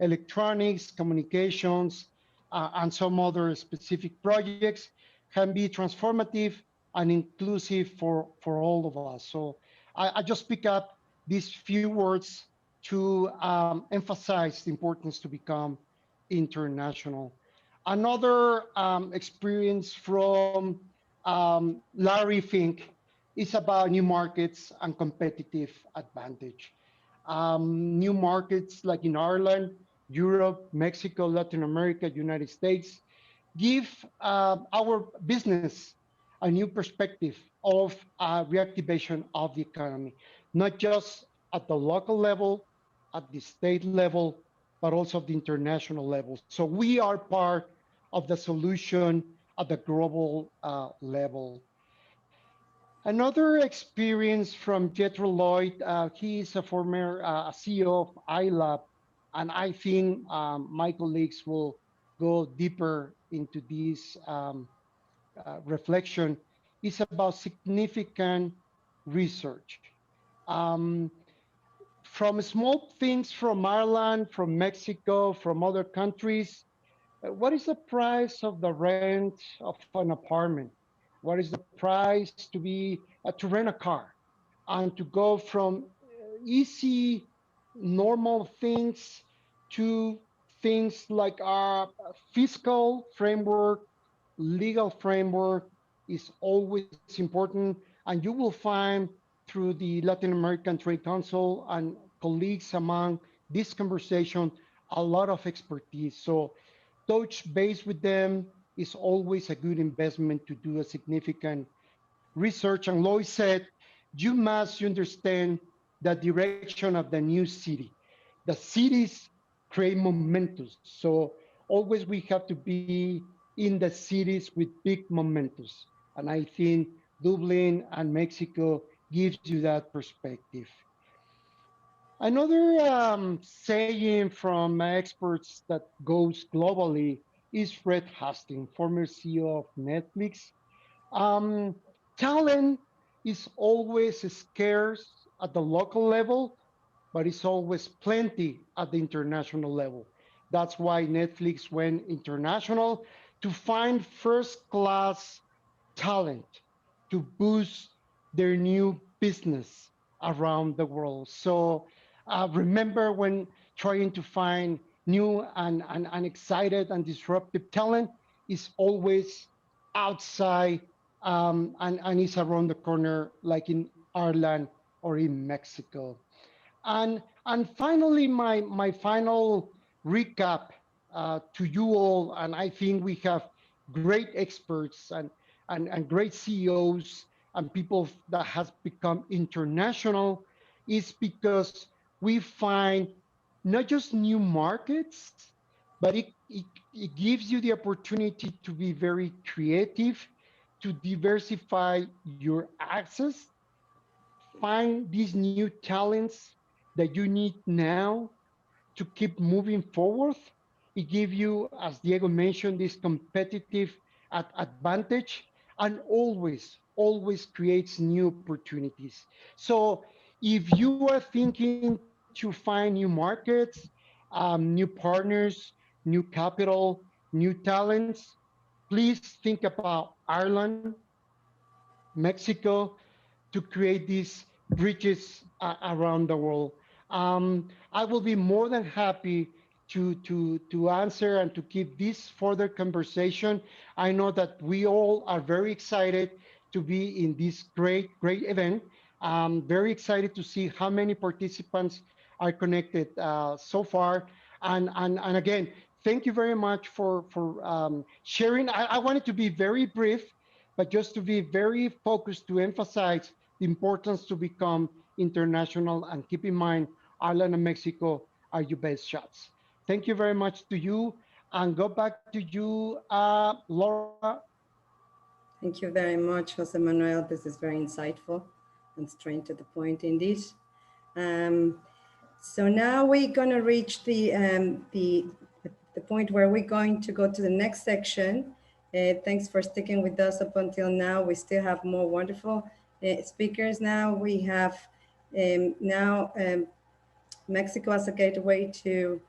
electronics, communications, and some other specific projects can be transformative and inclusive for all of us. So I just pick up these few words to emphasize the importance to become international. Another experience from Larry Fink is about new markets and competitive advantage. New markets like in Ireland, Europe, Mexico, Latin America, United States, give our business a new perspective of reactivation of the economy, not just at the local level, at the state level, but also at the international level. So we are part of the solution at the global level. Another experience from Jethro Lloyd, he is a former CEO of iLab, and I think my colleagues will go deeper into this reflection. Is about significant research. Um, from small things from Ireland, from Mexico, from other countries, what is the price of the rent of an apartment? What is the price to rent a car and to go from easy, normal things to things like our fiscal framework, legal framework, is always important, and you will find through the Latin American Trade Council and colleagues among this conversation a lot of expertise. So touch base with them is always a good investment to do a significant research. And Lois said, you must understand the direction of the new city. The cities create momentum. So always we have to be in the cities with big momentum. And I think Dublin and Mexico gives you that perspective. Another saying from experts that goes globally is Fred Hastings, former CEO of Netflix. Um, Talent is always scarce at the local level, but it's always plenty at the international level. That's why Netflix went international to find first class talent to boost their new business around the world. So remember when trying to find new and excited and disruptive talent is always outside and it's around the corner, like in Ireland or in Mexico. And finally, my final recap to you all, and I think we have great experts and great CEOs and people that has become international, is because we find not just new markets, but it gives you the opportunity to be very creative, to diversify your access, find these new talents that you need now to keep moving forward. It gives you, as Diego mentioned, this competitive advantage, and always creates new opportunities. So if you are thinking to find new markets, new partners, new capital, new talents, please think about Ireland, Mexico, to create these bridges around the world. I will be more than happy to answer and to keep this further conversation. I know that we all are very excited to be in this great event. Very excited to see how many participants are connected so far. And again, thank you very much for sharing. I wanted to be very brief, but just to be very focused to emphasize the importance to become international, and keep in mind, Ireland and Mexico are your best shots. Thank you very much to you, and go back to you, Laura. Thank you very much, Jose Manuel. This is very insightful and straight to the point indeed. So now we're going to reach the point where we're going to go to the next section. Thanks for sticking with us up until now. We still have more wonderful speakers now. We have Mexico as a gateway to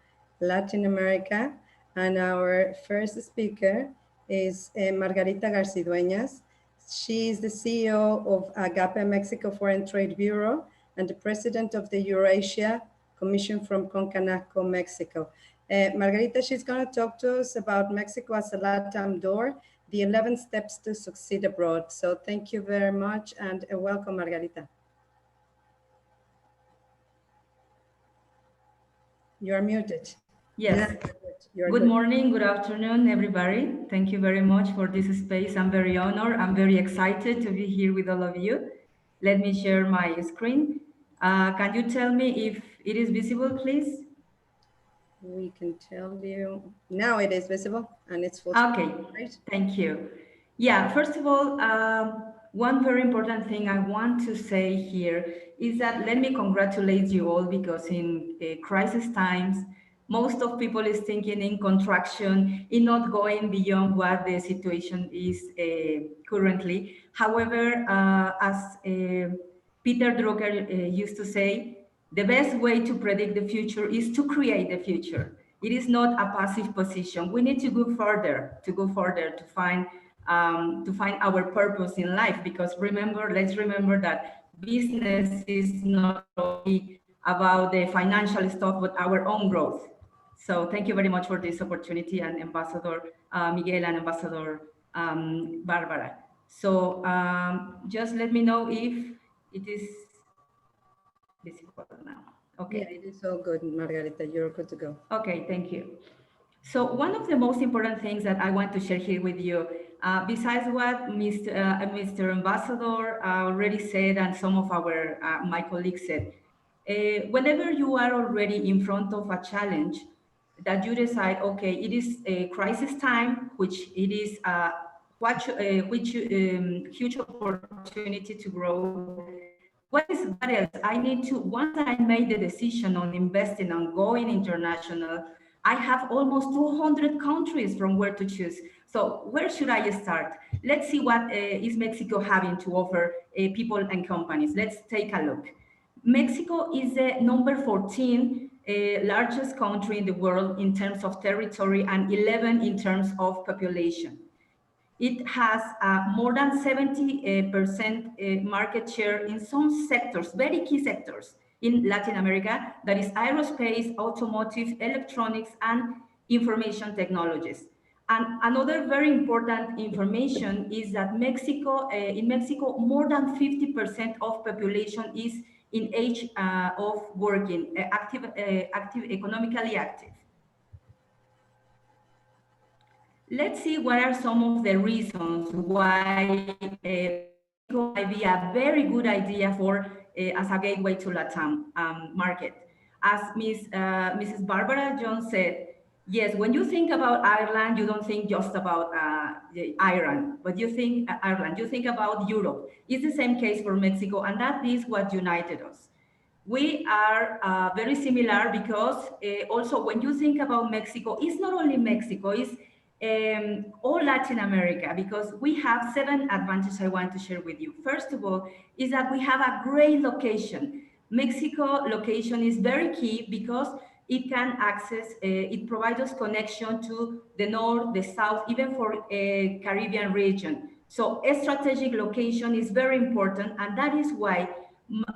Latin America. And our first speaker is Margarita Garcidueñas. She is the CEO of Agape Mexico Foreign Trade Bureau and the president of the Eurasia Commission from Concanaco, Mexico. Margarita, she's going to talk to us about Mexico as a LATAM door, the 11 steps to succeed abroad. So thank you very much, and welcome, Margarita. You are muted. Yes. You're good morning, good afternoon, everybody. Thank you very much for this space. I'm very honored. I'm very excited to be here with all of you. Let me share my screen. Can you tell me if it is visible, please? We can tell you. Now it is visible and it's full screen. Okay, right? Thank you. Yeah, first of all, one very important thing I want to say here is that let me congratulate you all, because in crisis times, most of people is thinking in contraction, in not going beyond what the situation is currently. However, as Peter Drucker used to say, the best way to predict the future is to create the future. It is not a passive position. We need to go further, to find our purpose in life. Because let's remember that business is not only about the financial stuff, but our own growth. So thank you very much for this opportunity, and Ambassador Miguel and Ambassador Barbara. So just let me know if it is visible now. Okay. Yeah, it is all good, Margarita. You're good to go. Okay, thank you. So one of the most important things that I want to share here with you, besides what Mr. Ambassador already said and some of our my colleagues said, whenever you are already in front of a challenge that you decide, okay, it is a crisis time, which it is huge opportunity to grow. What else? I need to, once I made the decision on investing, on going international, I have almost 200 countries from where to choose. So where should I start? Let's see what is Mexico having to offer people and companies. Let's take a look. Mexico is the number 14 largest country in the world in terms of territory and 11 in terms of population. It has more than 70% market share in some sectors, very key sectors in Latin America, that is aerospace, automotive, electronics, and information technologies. And another very important information is that in Mexico, more than 50% of population is in age of working, economically active. Let's see what are some of the reasons why Mexico might be a very good idea for as a gateway to LATAM market. As Mrs. Barbara Jones said, yes, when you think about Ireland, you don't think just about Ireland, but you think Ireland, you think about Europe. It's the same case for Mexico, and that is what united us. We are very similar because also when you think about Mexico, it's not only Mexico, it's all Latin America, because we have 7 advantages I want to share with you. First of all, is that we have a great location. Mexico location is very key because it can access, it provides us connection to the north, the south, even for a Caribbean region. So a strategic location is very important, and that is why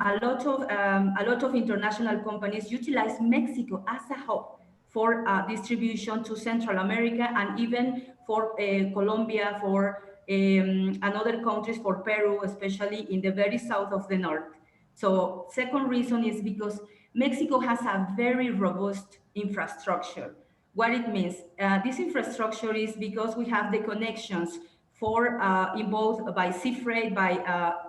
a lot of international companies utilize Mexico as a hub for distribution to Central America, and even for Colombia, for and other countries, for Peru, especially in the very south of the north. So second reason is because Mexico has a very robust infrastructure. What it means, this infrastructure is because we have the connections for in both by sea freight, by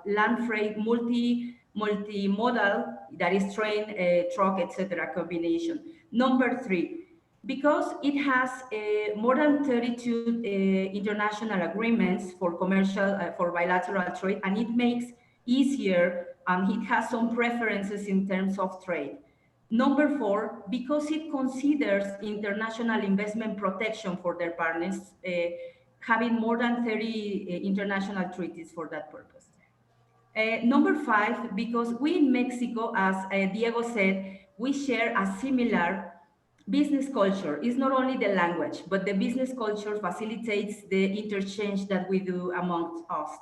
land freight, multimodal, that is train, truck, etc. combination. Number 3, because it has more than 32 international agreements for commercial, for bilateral trade, and it makes easier, and it has some preferences in terms of trade. Number 4, because it considers international investment protection for their partners, having more than 30 international treaties for that purpose. Number 5, because we in Mexico, as Diego said, we share a similar business culture. It's not only the language, but the business culture facilitates the interchange that we do amongst us.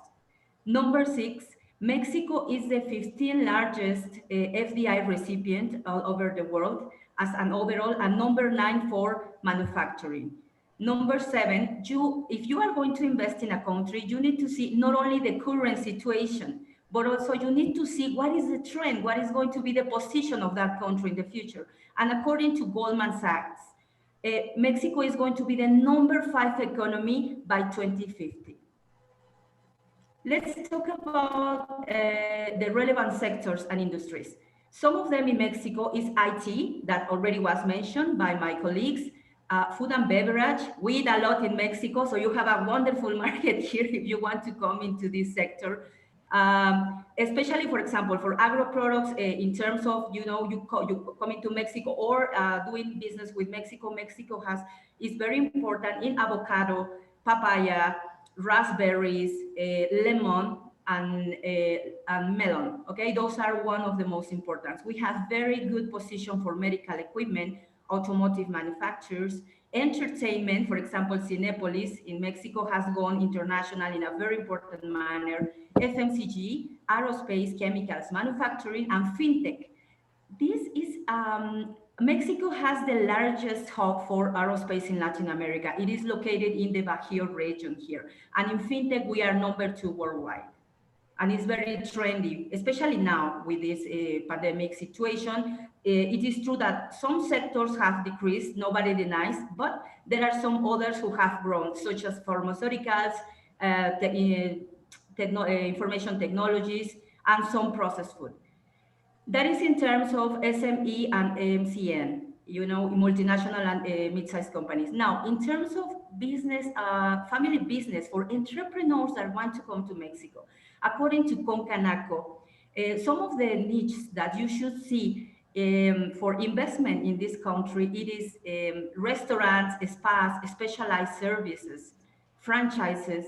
Number 6, Mexico is the 15th largest FDI recipient all over the world as an overall, and number 9 for manufacturing. Number 7, if you are going to invest in a country, you need to see not only the current situation, but also you need to see what is the trend, what is going to be the position of that country in the future. And according to Goldman Sachs, Mexico is going to be the number 5 economy by 2050. Let's talk about the relevant sectors and industries. Some of them in Mexico is IT, that already was mentioned by my colleagues. Food and beverage, we eat a lot in Mexico, so you have a wonderful market here if you want to come into this sector. Especially, for example, for agro products, in terms of, you coming to Mexico or doing business with Mexico. Mexico is very important in avocado, papaya, raspberries, lemon, and melon. Okay, those are one of the most important. We have very good position for medical equipment, automotive manufacturers, entertainment. For example, Cinépolis in Mexico has gone international in a very important manner. FMCG, aerospace, chemicals, manufacturing, and fintech. This is Mexico has the largest hub for aerospace in Latin America. It is located in the Bajío region here. And in fintech, we are number 2 worldwide. And it's very trendy, especially now with this pandemic situation. It is true that some sectors have decreased, nobody denies, but there are some others who have grown, such as pharmaceuticals, information technologies, and some processed food. That is in terms of SME and MCN, multinational and mid-sized companies. Now, in terms of business, family business for entrepreneurs that want to come to Mexico, according to Concanaco, some of the niches that you should see for investment in this country, it is restaurants, spas, specialized services, franchises,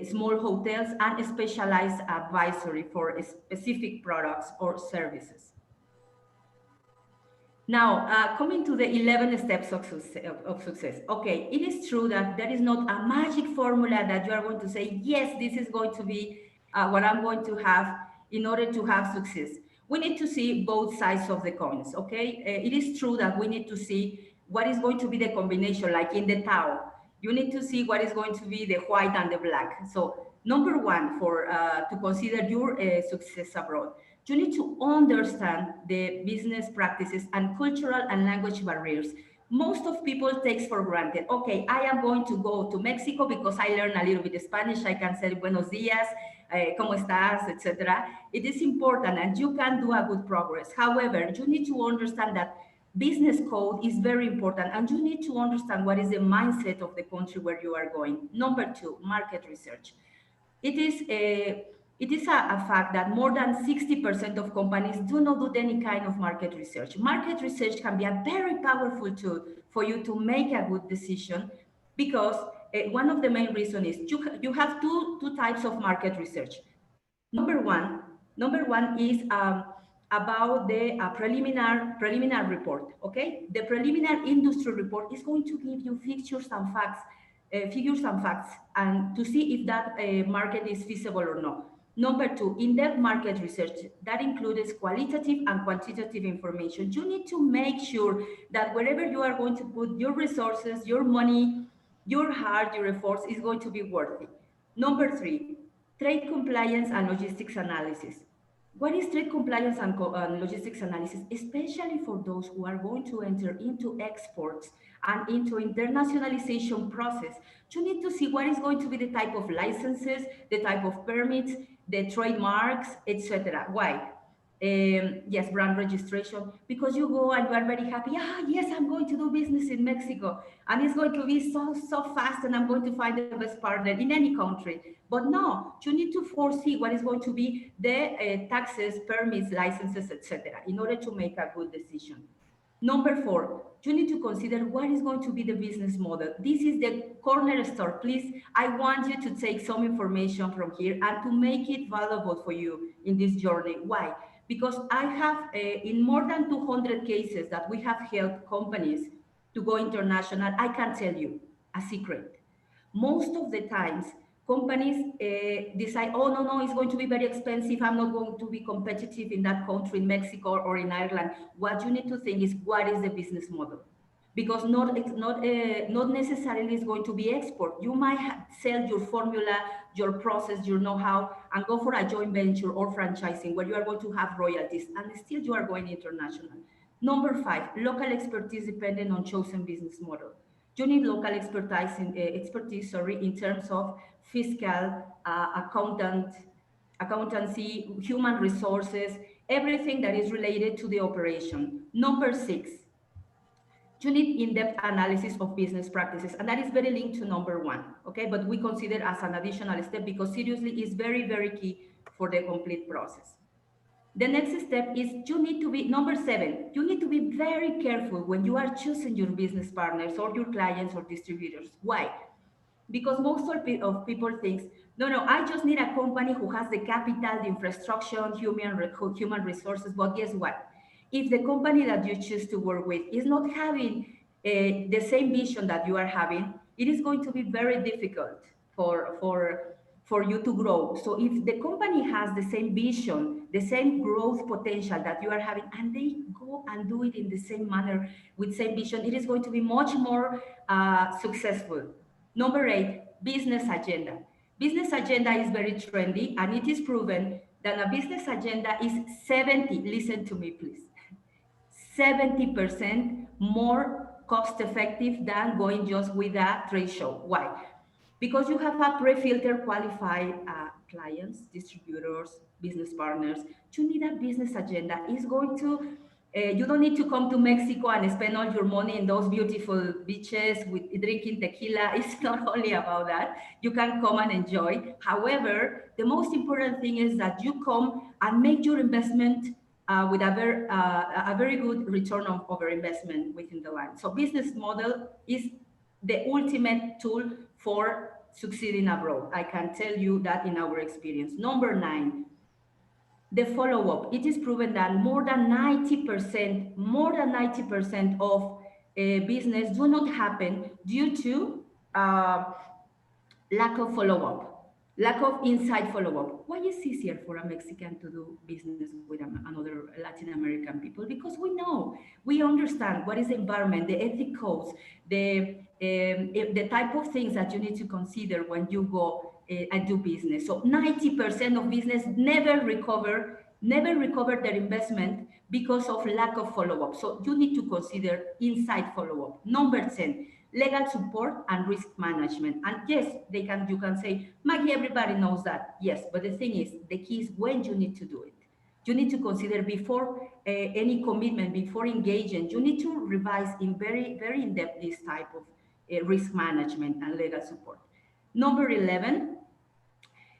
small hotels, and specialized advisory for specific products or services. Now, coming to the 11 steps of success. Okay, it is true that there is not a magic formula that you are going to say, yes, this is going to be what I'm going to have in order to have success. We need to see both sides of the coins, okay? It is true that we need to see what is going to be the combination, like in the Tao. You need to see what is going to be the white and the black. So number one, for to consider your success abroad, you need to understand the business practices and cultural and language barriers. Most of people takes for granted, okay, I am going to go to Mexico because I learn a little bit of Spanish, I can say buenos días, ¿cómo estás, etc. It is important and you can do a good progress. However, you need to understand that business code is very important and you need to understand what is the mindset of the country where you are going. Number two, market research. It is a fact that more than 60% of companies do not do any kind of market research. Market research can be a very powerful tool for you to make a good decision because one of the main reasons is you have two types of market research. Number one is about the preliminary report, okay? The preliminary industry report is going to give you figures and facts, and to see if that market is feasible or not. Number two, in-depth market research that includes qualitative and quantitative information. You need to make sure that wherever you are going to put your resources, your money, your heart, your efforts is going to be worthy. Number three, trade compliance and logistics analysis. What is trade compliance and logistics analysis? Especially for those who are going to enter into exports and into internationalization process. You need to see what is going to be the type of licenses, the type of permits, the trademarks, etc. Why? Yes, brand registration, because you go and you are very happy. Yes, I'm going to do business in Mexico and it's going to be so fast and I'm going to find the best partner in any country. But no, you need to foresee what is going to be the taxes, permits, licenses, etc. in order to make a good decision. Number four, you need to consider what is going to be the business model. This is the cornerstone. Please, I want you to take some information from here and to make it valuable for you in this journey. Why? Because I have, in more than 200 cases that we have helped companies to go international, I can tell you a secret. Most of the times, companies decide, oh, no, it's going to be very expensive. I'm not going to be competitive in that country, in Mexico or in Ireland. What you need to think is, what is the business model? Because not necessarily is going to be export. You might sell your formula, your process, your know-how, and go for a joint venture or franchising where you are going to have royalties, and still you are going international. Number five, local expertise dependent on chosen business model. You need local expertise in terms of fiscal, accountancy, human resources, everything that is related to the operation. Number six, you need in-depth analysis of business practices, and that is very linked to number one, okay? But we consider as an additional step because seriously is very, very key for the complete process. The next step is you need to be, number seven, you need to be very careful when you are choosing your business partners or your clients or distributors. Why? Because most of people think, no, I just need a company who has the capital, the infrastructure, human resources, but guess what? If the company that you choose to work with is not having the same vision that you are having, it is going to be very difficult for for you to grow. So if the company has the same vision, the same growth potential that you are having, and they go and do it in the same manner with same vision, it is going to be much more successful. Number 8, business agenda. Business agenda is very trendy, and it is proven that a business agenda is 70, listen to me please, 70% more cost effective than going just with a trade show. Why? Because you have a pre-filter qualified clients, distributors, business partners. You need a business agenda. It's going to, you don't need to come to Mexico and spend all your money in those beautiful beaches with drinking tequila. It's not only about that. You can come and enjoy. However, the most important thing is that you come and make your investment with a very good return over investment within the line. So business model is the ultimate tool for succeeding abroad. I can tell you that in our experience. Number 9, the follow-up. It is proven that more than 90% of business do not happen due to lack of follow-up, lack of inside follow-up. Why is it easier for a Mexican to do business with another Latin American people? Because we know, we understand what is the environment, the ethics, the type of things that you need to consider when you go and do business. So 90% of business never recover their investment because of lack of follow-up. So you need to consider inside follow-up. Number 10, legal support and risk management. And yes, you can say, Maggie, everybody knows that. Yes, but the thing is, the key is when you need to do it. You need to consider before any commitment, before engaging, you need to revise in very, very in-depth this type of risk management and legal support. Number 11,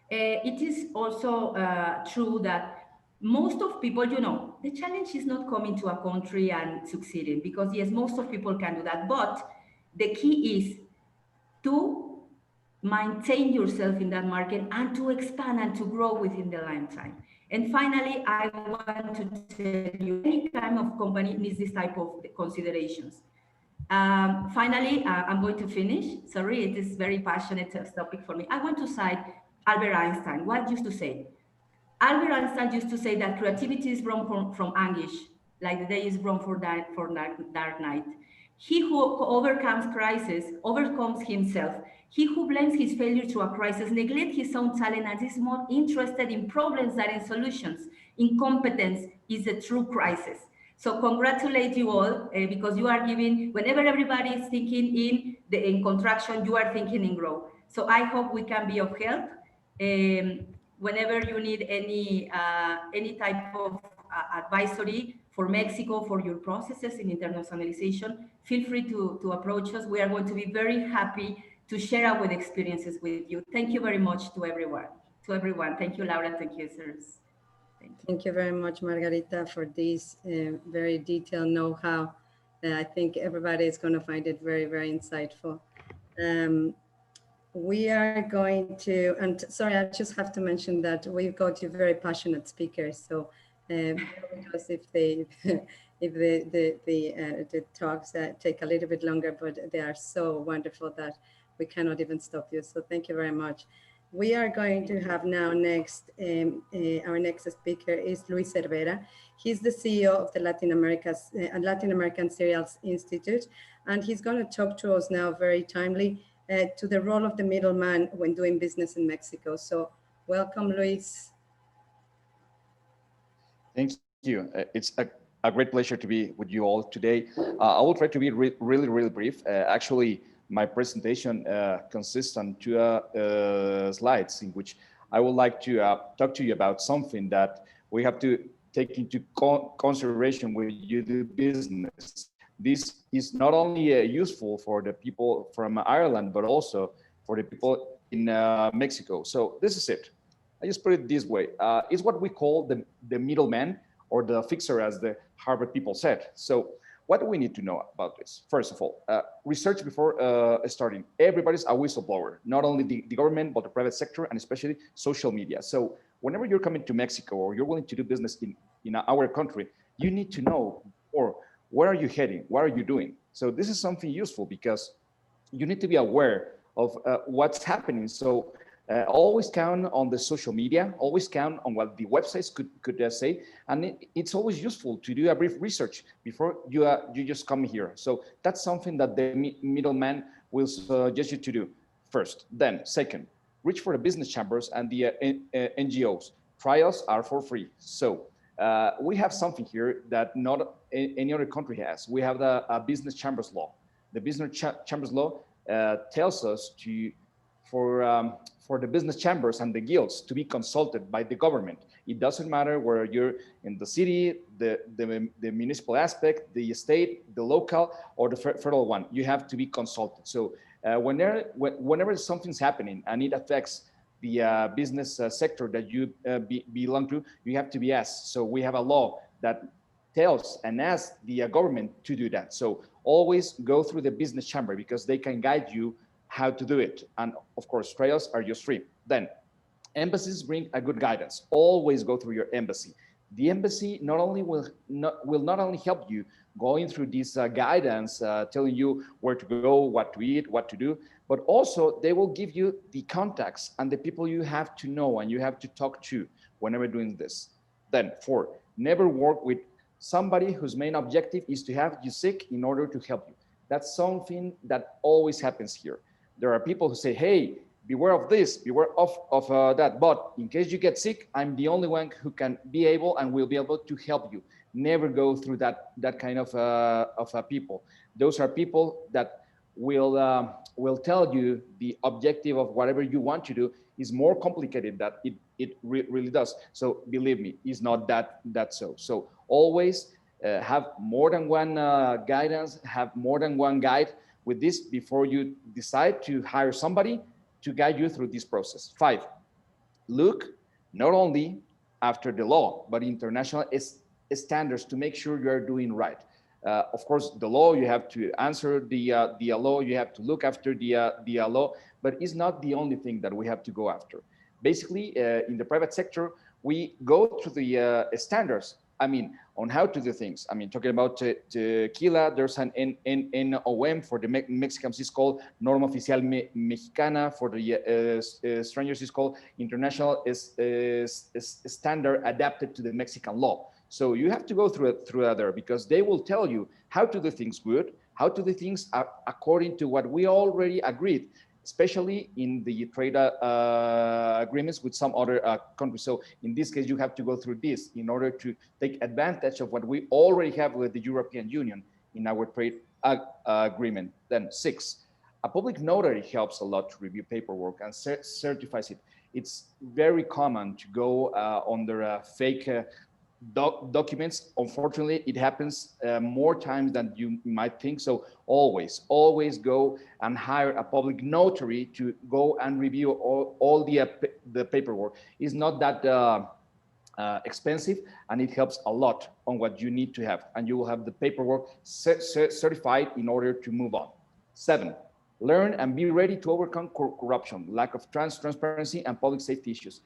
it is also true that most of people, the challenge is not coming to a country and succeeding, because yes, most of people can do that. But the key is to maintain yourself in that market and to expand and to grow within the lifetime. And finally, I want to tell you, any kind of company needs this type of considerations. Finally, I'm going to finish. Sorry, it is very passionate topic for me. I want to cite Albert Einstein. What used to say? Albert Einstein used to say that creativity is born from anguish, like the day is born for dark night. He who overcomes crisis overcomes himself. He who blames his failure to a crisis neglects his own talent and is more interested in problems than in solutions. Incompetence is a true crisis. So congratulate you all because you are giving, whenever everybody is thinking in contraction, you are thinking in growth. So I hope we can be of help. Whenever you need any type of advisory for Mexico, for your processes in internationalization, feel free to approach us. We are going to be very happy to share our experiences with you. Thank you very much to everyone. Thank you, Laura. Thank you, sirs. Thank you very much, Margarita, for this very detailed know-how. I think everybody is going to find it very, very insightful. We are going to, and sorry, I just have to mention that we've got you very passionate speakers. So because if the talks take a little bit longer, but they are so wonderful that we cannot even stop you. So thank you very much. We are going to have now next, our next speaker is Luis Cervera. He's the CEO of the Latin American Cereals Institute, and he's going to talk to us now very timely to the role of the middleman when doing business in Mexico. So welcome, Luis. Thank you. It's a great pleasure to be with you all today. I will try to be really brief. Actually, my presentation consists on 2 slides in which I would like to talk to you about something that we have to take into consideration when you do business. This is not only useful for the people from Ireland, but also for the people in Mexico. So this is it. I just put it this way. It's what we call the middleman, or the fixer, as the Harvard people said. So what do we need to know about this? First of all, research before starting. Everybody's a whistleblower, not only the government, but the private sector, and especially social media. So whenever you're coming to Mexico or you're willing to do business in our country, you need to know, or where are you heading? What are you doing? So this is something useful because you need to be aware of what's happening. So Always count on the social media, always count on what the websites could say. And it's always useful to do a brief research before you just come here. So that's something that the middleman will suggest you to do first. Then second, reach for the business chambers and the NGOs. Trials are for free. So we have something here that not any other country has. We have a business chambers law. The business chambers law tells us for the business chambers and the guilds to be consulted by the government. It doesn't matter where you're in the city, the municipal aspect, the state, the local, or the federal one. You have to be consulted. So whenever something's happening and it affects the business sector that you belong to, you have to be asked. So we have a law that tells and asks the government to do that. So always go through the business chamber because they can guide you how to do it. And of course, trials are just free. Then embassies bring a good guidance. Always go through your embassy. The embassy will not only help you going through this guidance, telling you where to go, what to eat, what to do, but also they will give you the contacts and the people you have to know and you have to talk to whenever doing this. Then 4, never work with somebody whose main objective is to have you sick in order to help you. That's something that always happens here. There are people who say, hey, beware of this, beware of that, but in case you get sick, I'm the only one who can be able and will be able to help you. Never go through that kind of people. Those are people that will tell you the objective of whatever you want to do is more complicated than it really does. So believe me, it's not that so. So always have more than one guidance, have more than one guide with this before you decide to hire somebody to guide you through this process. 5, look not only after the law, but international standards to make sure you are doing right. Of course, the law, you have to answer the law, you have to look after the law, but it's not the only thing that we have to go after. Basically, in the private sector, we go to the standards, I mean, on how to do things. I mean, talking about tequila, there's an NOM for the Mexicans, it's called Norma Oficial Mexicana. For the strangers, it's called International Standard Adapted to the Mexican Law. So you have to go through there because they will tell you how to do things good, how to do things according to what we already agreed, especially in the trade agreements with some other countries. So in this case, you have to go through this in order to take advantage of what we already have with the European Union in our trade agreement. Then 6, a public notary helps a lot to review paperwork and certifies it. It's very common to go under fake documents. Unfortunately, it happens more times than you might think. So always go and hire a public notary to go and review all the paperwork. It's not that expensive, and it helps a lot on what you need to have, and you will have the paperwork certified in order to move on. 7, learn and be ready to overcome corruption, lack of transparency, and public safety issues.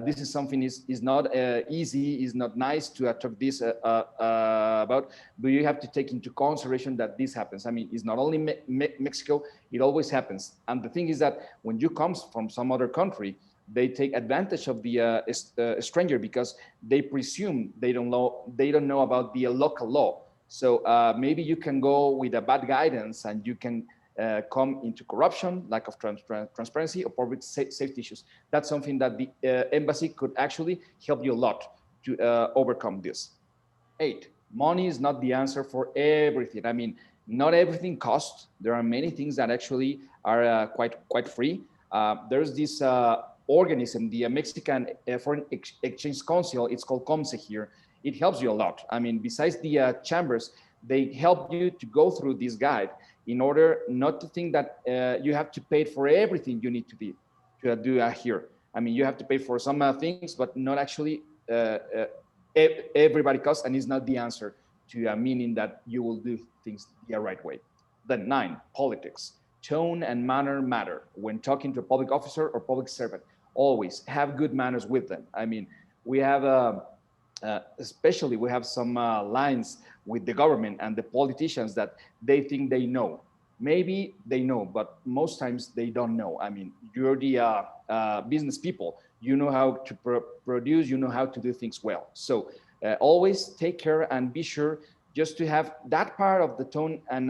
This is something is not easy, is not nice to talk this about, but you have to take into consideration that this happens. I mean, it's not only Mexico, it always happens. And the thing is that when you come from some other country, they take advantage of the stranger because they presume they don't know about the local law. So maybe you can go with a bad guidance and you can come into corruption, lack of transparency, or public safety issues. That's something that the embassy could actually help you a lot to overcome this. 8, money is not the answer for everything. I mean, not everything costs. There are many things that actually are quite free. There's this organism, the Mexican Foreign Exchange Council, it's called COMCE here. It helps you a lot. I mean, besides the chambers, they help you to go through this guide in order not to think that you have to pay for everything you need to do here. I mean, you have to pay for some things, but not actually everybody costs, and it's not the answer to meaning that you will do things the right way. Then 9, politics. Tone and manner matter when talking to a public officer or public servant. Always have good manners with them. I mean, we have especially we have some lines with the government and the politicians that they think they know. Maybe they know, but most times they don't know. I mean, you're the business people. You know how to produce, you know how to do things well. So always take care and be sure just to have that part of the tone and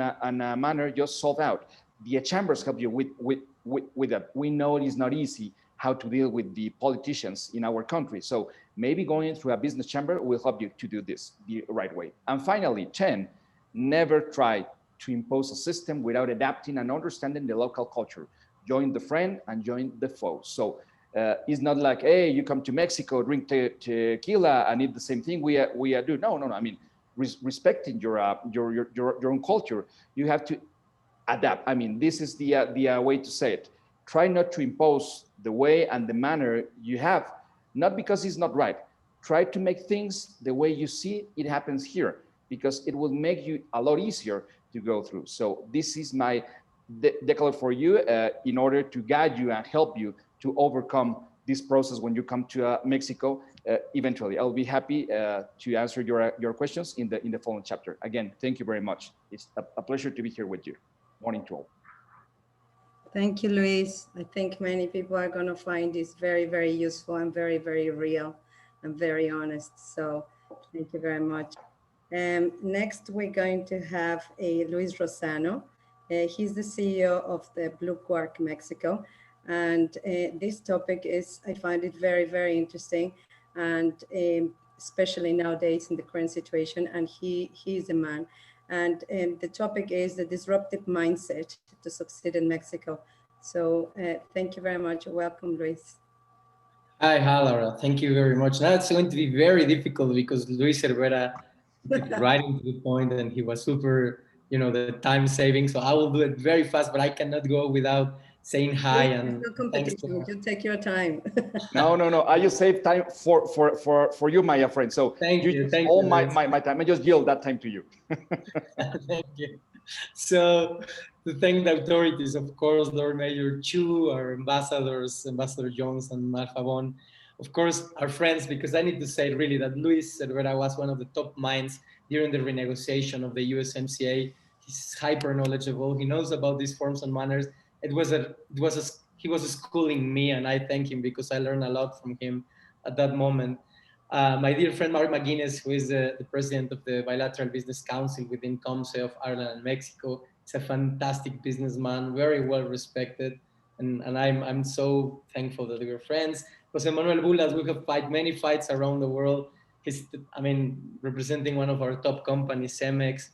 manner just solved out. The chambers help you with that. We know it is not easy how to deal with the politicians in our country. So maybe going through a business chamber will help you to do this the right way. And finally, 10, never try to impose a system without adapting and understanding the local culture. Join the friend and join the foe. So it's not like, hey, you come to Mexico, drink tequila and eat the same thing we do. No. I mean, respecting your own culture, you have to adapt. I mean, this is the way to say it. Try not to impose the way and the manner you have, not because it's not right. Try to make things the way you see it happens here, because it will make you a lot easier to go through. So this is my declaration for you in order to guide you and help you to overcome this process when you come to Mexico. Eventually, I'll be happy to answer your questions in the following chapter. Again, thank you very much. It's a pleasure to be here with you. Morning to all. Thank you, Luis. I think many people are going to find this very, very useful and very, very real and very honest. So thank you very much. Next, we're going to have Luis Rosano. He's the CEO of the Blue Quark Mexico. And this topic is, I find it very, very interesting. And especially nowadays in the current situation, and he's a man. And the topic is the disruptive mindset to succeed in Mexico. So thank you very much. Welcome, Luis. Hi, Laura. Thank you very much. Now it's going to be very difficult because Luis Cervera right into the point and he was super, the time saving. So I will do it very fast, but I cannot go without saying hi and thanks to you take your time. No. I just save time for you, my friend. So thank you. All my time. I just yield that time to you. Thank you. So to thank the authorities, of course, Lord Mayor Chu, our ambassadors, Ambassador Jones and Malfavón, of course, our friends, because I need to say really that Luis Cervera was one of the top minds during the renegotiation of the USMCA. He's hyper knowledgeable. He knows about these forms and manners. He was schooling me, and I thank him because I learned a lot from him at that moment. My dear friend Mark McGuinness, who is the president of the Bilateral Business Council within COMSE of Ireland and Mexico, is a fantastic businessman, very well respected, and I'm so thankful that we are friends. Jose Manuel Bulas, we have fought many fights around the world. He's, representing one of our top companies, CEMEX,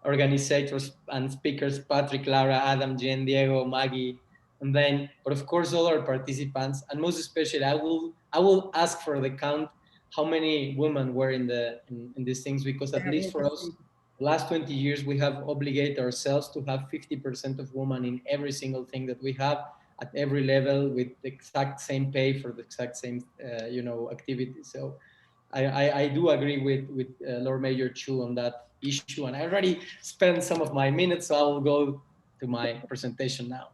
organizers and speakers, Patrick, Laura, Adam, Jen, Diego, Maggie, and then, but of course, all our participants, and most especially, I will ask for the count how many women were in these things, because at least for us, the last 20 years, we have obligated ourselves to have 50% of women in every single thing that we have at every level with the exact same pay for the exact same, activity. So I do agree with Lord Mayor Chu on that issue, and I already spent some of my minutes, so I will go to my presentation now.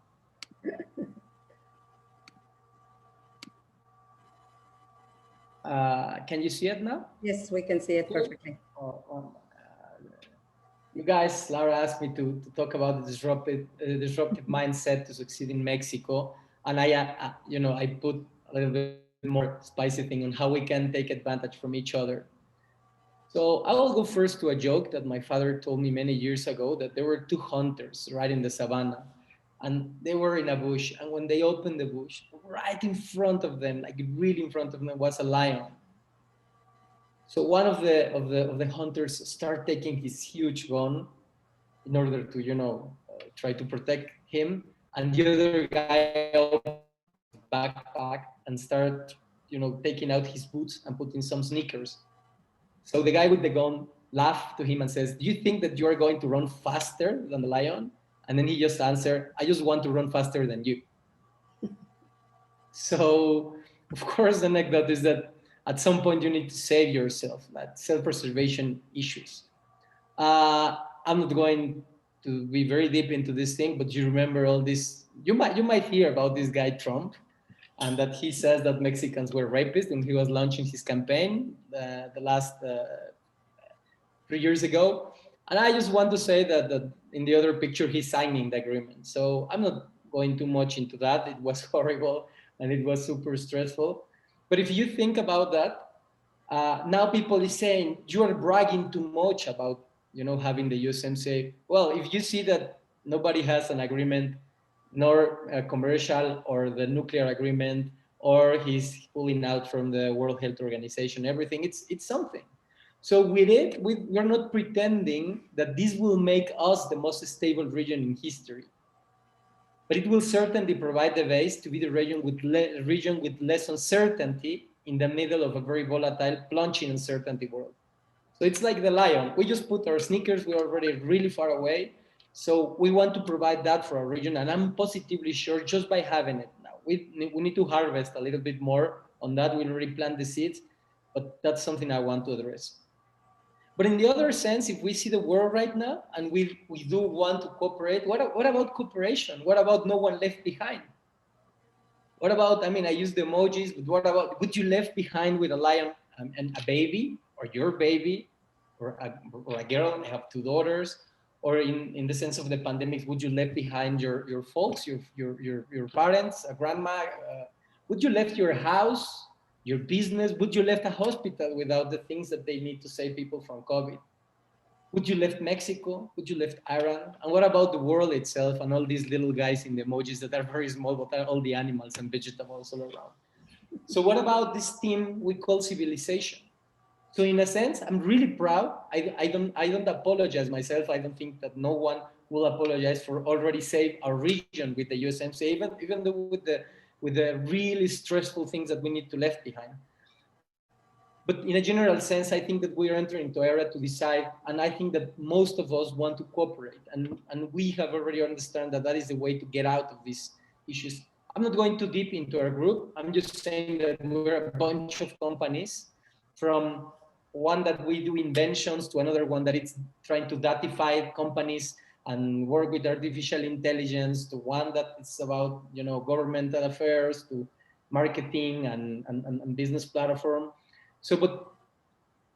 Can you see it now? Yes, we can see it perfectly. You guys, Laura asked me to talk about the disruptive mindset to succeed in Mexico, and I put a little bit more spicy thing on how we can take advantage from each other. So I will go first to a joke that my father told me many years ago, that there were two hunters right in the savannah, and they were in a bush, and when they opened the bush, right in front of them, like really in front of them, was a lion. So one of the hunters started taking his huge gun in order to try to protect him, and the other guy opened his backpack and started taking out his boots and putting some sneakers. So the guy with the gun laughed to him and says, "Do you think that you are going to run faster than the lion?" And then he just answered, "I just want to run faster than you." So, of course, the anecdote is that at some point you need to save yourself, that self-preservation issues. I'm not going to be very deep into this thing, but you remember all this, you might hear about this guy Trump, and that he says that Mexicans were rapists when he was launching his campaign the last 3 years ago. And I just want to say that in the other picture, he's signing the agreement. So I'm not going too much into that. It was horrible and it was super stressful. But if you think about that, now people is saying you are bragging too much about, you know, having the USMCA. Well, if you see that nobody has an agreement, nor a commercial or the nuclear agreement, or he's pulling out from the World Health Organization, everything, it's something. So with it, we're not pretending that this will make us the most stable region in history, but it will certainly provide the base to be the region with less uncertainty in the middle of a very volatile, plunging uncertainty world. So it's like the lion. We just put our sneakers, we're already really far away. So we want to provide that for our region. And I'm positively sure just by having it now, we need to harvest a little bit more on that. We already plant the seeds, but that's something I want to address. But in the other sense, if we see the world right now and we do want to cooperate, what about cooperation? What about no one left behind? What about, I mean, I use the emojis, but what about, would you left behind with a lion and a baby, or your baby, or a girl? I have 2 daughters. Or in the sense of the pandemic, would you left behind your folks, your parents, a grandma? Would you left your house, your business? Would you left a hospital without the things that they need to save people from COVID? Would you left Mexico? Would you left Iran? And what about the world itself and all these little guys in the emojis that are very small, but are all the animals and vegetables all around? So what about this theme we call civilization? So in a sense, I'm really proud. I don't apologize myself. I don't think that no one will apologize for already save our region with the USMCA, even though with the really stressful things that we need to left behind. But in a general sense, I think that we are entering into an era to decide, and I think that most of us want to cooperate, and we have already understand that is the way to get out of these issues. I'm not going too deep into our group. I'm just saying that we're a bunch of companies, from one that we do inventions to another one that it's trying to datify companies and work with artificial intelligence, to one that it's about, you know, governmental affairs, to marketing and business platform. So, but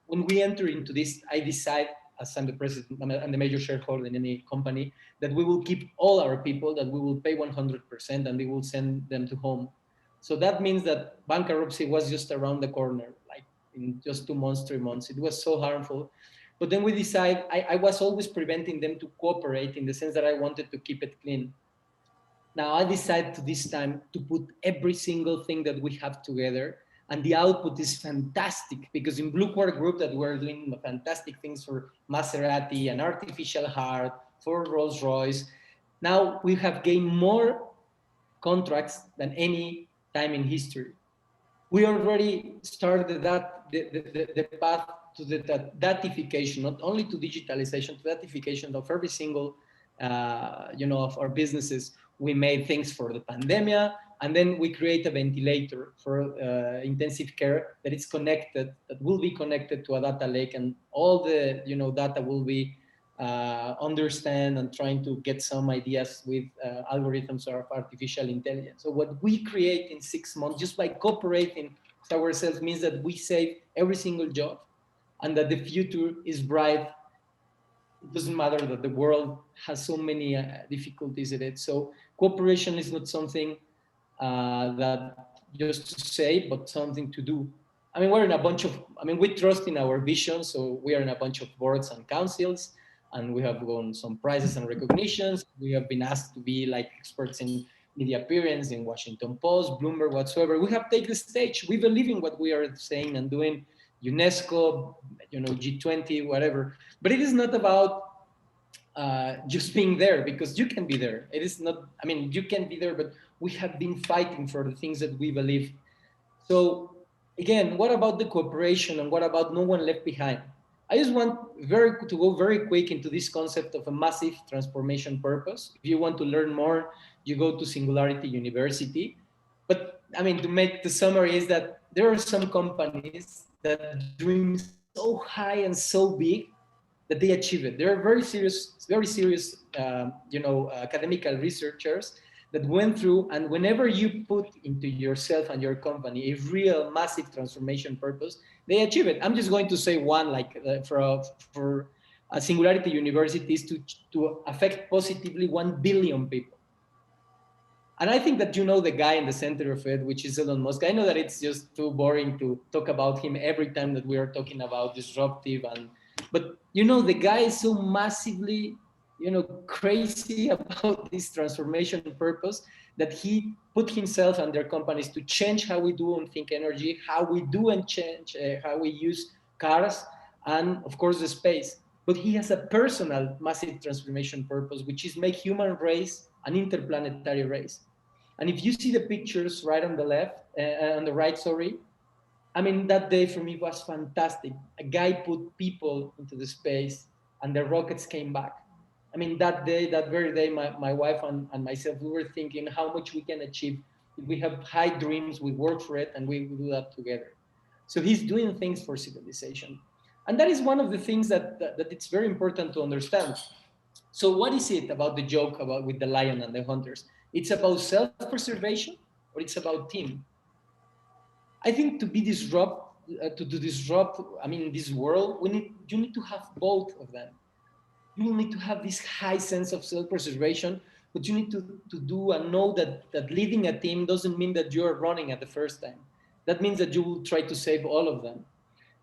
when we enter into this, I decide, as I'm the president, I'm the major shareholder in any company, that we will keep all our people, that we will pay 100%, and we will send them to home. So that means that bankruptcy was just around the corner, like in just 2 months, 3 months. It was so harmful. But then we decide, I was always preventing them to cooperate in the sense that I wanted to keep it clean. Now I decided this time to put every single thing that we have together, and the output is fantastic, because in Blue Quarter Group that we're doing fantastic things for Maserati, an artificial heart, for Rolls-Royce. Now we have gained more contracts than any time in history. We already started that the path to the datification, not only to digitalization, to datification of every single, of our businesses. We made things for the pandemic, and then we create a ventilator for intensive care that is connected, that will be connected to a data lake, and all the data will be understand and trying to get some ideas with algorithms of artificial intelligence. So what we create in 6 months, just by cooperating with ourselves, means that we save every single job, and that the future is bright. It doesn't matter that the world has so many difficulties in it. So cooperation is not something that just to say, but something to do. I mean, we trust in our vision, so we are in a bunch of boards and councils, and we have won some prizes and recognitions. We have been asked to be like experts in media appearance in Washington Post, Bloomberg, whatsoever. We have taken the stage. We believe in what we are saying and doing. UNESCO, G20, whatever. But it is not about just being there, because you can be there. It is not, you can be there, but we have been fighting for the things that we believe. So again, what about the cooperation, and what about no one left behind? I just want to go very quick into this concept of a massive transformation purpose. If you want to learn more, you go to Singularity University. But to make the summary is that there are some companies that dream so high and so big that they achieve it. There are very serious academical researchers that went through, and whenever you put into yourself and your company a real massive transformation purpose, they achieve it. I'm just going to say one, like for Singularity University is to affect positively 1 billion people. And I think that you know the guy in the center of it, which is Elon Musk. I know that it's just too boring to talk about him every time that we are talking about disruptive, but you know, the guy is so massively, you know, crazy about this transformation purpose that he put himself and their companies to change how we do and think energy, how we do and change how we use cars, and of course the space. But he has a personal massive transformation purpose, which is make human race an interplanetary race. And if you see the pictures right on the left, on the right, sorry, I mean, that day for me was fantastic. A guy put people into the space and the rockets came back. I mean, that day, that very day, my wife and myself, we were thinking how much we can achieve. If we have high dreams, we work for it and we do that together. So he's doing things for civilization. And that is one of the things that it's very important to understand. So what is it about the joke about with the lion and the hunters? It's about self-preservation or it's about team? I think to be disrupt, I mean, this world, you need to have both of them. You will need to have this high sense of self-preservation, but you need to do and know that leading a team doesn't mean that you're running at the first time. That means that you will try to save all of them.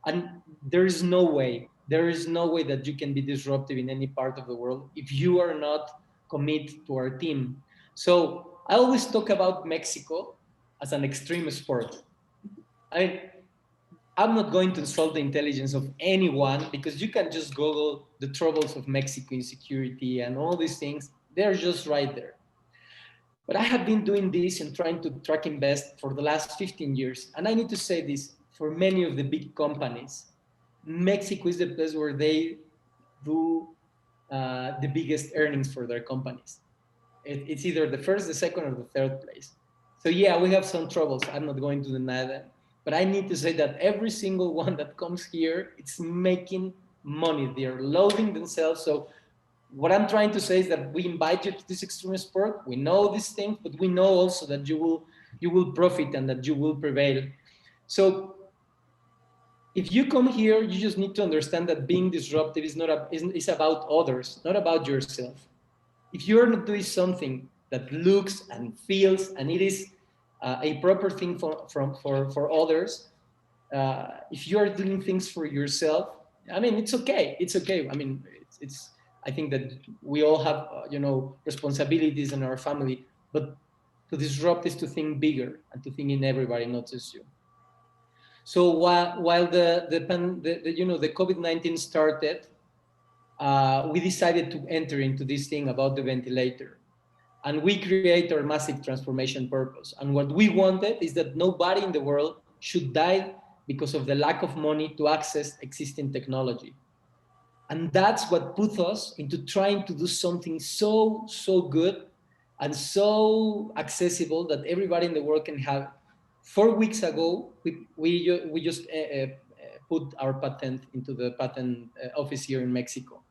And there is no way that you can be disruptive in any part of the world if you are not committed to our team. So I always talk about Mexico as an extreme sport. I mean, I'm not going to insult the intelligence of anyone because you can just Google the troubles of Mexico insecurity and all these things. They're just right there. But I have been doing this and trying to track invest for the last 15 years. And I need to say this, for many of the big companies, Mexico is the place where they do the biggest earnings for their companies. It's either the first, the second, or the third place. So yeah, we have some troubles. I'm not going to deny that. But I need to say that every single one that comes here, it's making money. They're loading themselves. So what I'm trying to say is that we invite you to this extreme sport. We know these things, but we know also that you will profit and that you will prevail. So if you come here, you just need to understand that being disruptive is about others, not about yourself. If you're not doing something that looks and feels and it is a proper thing for others, if you are doing things for yourself, I mean, it's okay. It's okay. I mean, I think that we all have, responsibilities in our family, but to disrupt is to think bigger and to think in everybody, not just you. So while the COVID-19 started, we decided to enter into this thing about the ventilator. And we create our massive transformation purpose. And what we wanted is that nobody in the world should die because of the lack of money to access existing technology. And that's what put us into trying to do something so good and so accessible that everybody in the world can have. 4 weeks ago, we just put our patent into the patent office here in Mexico.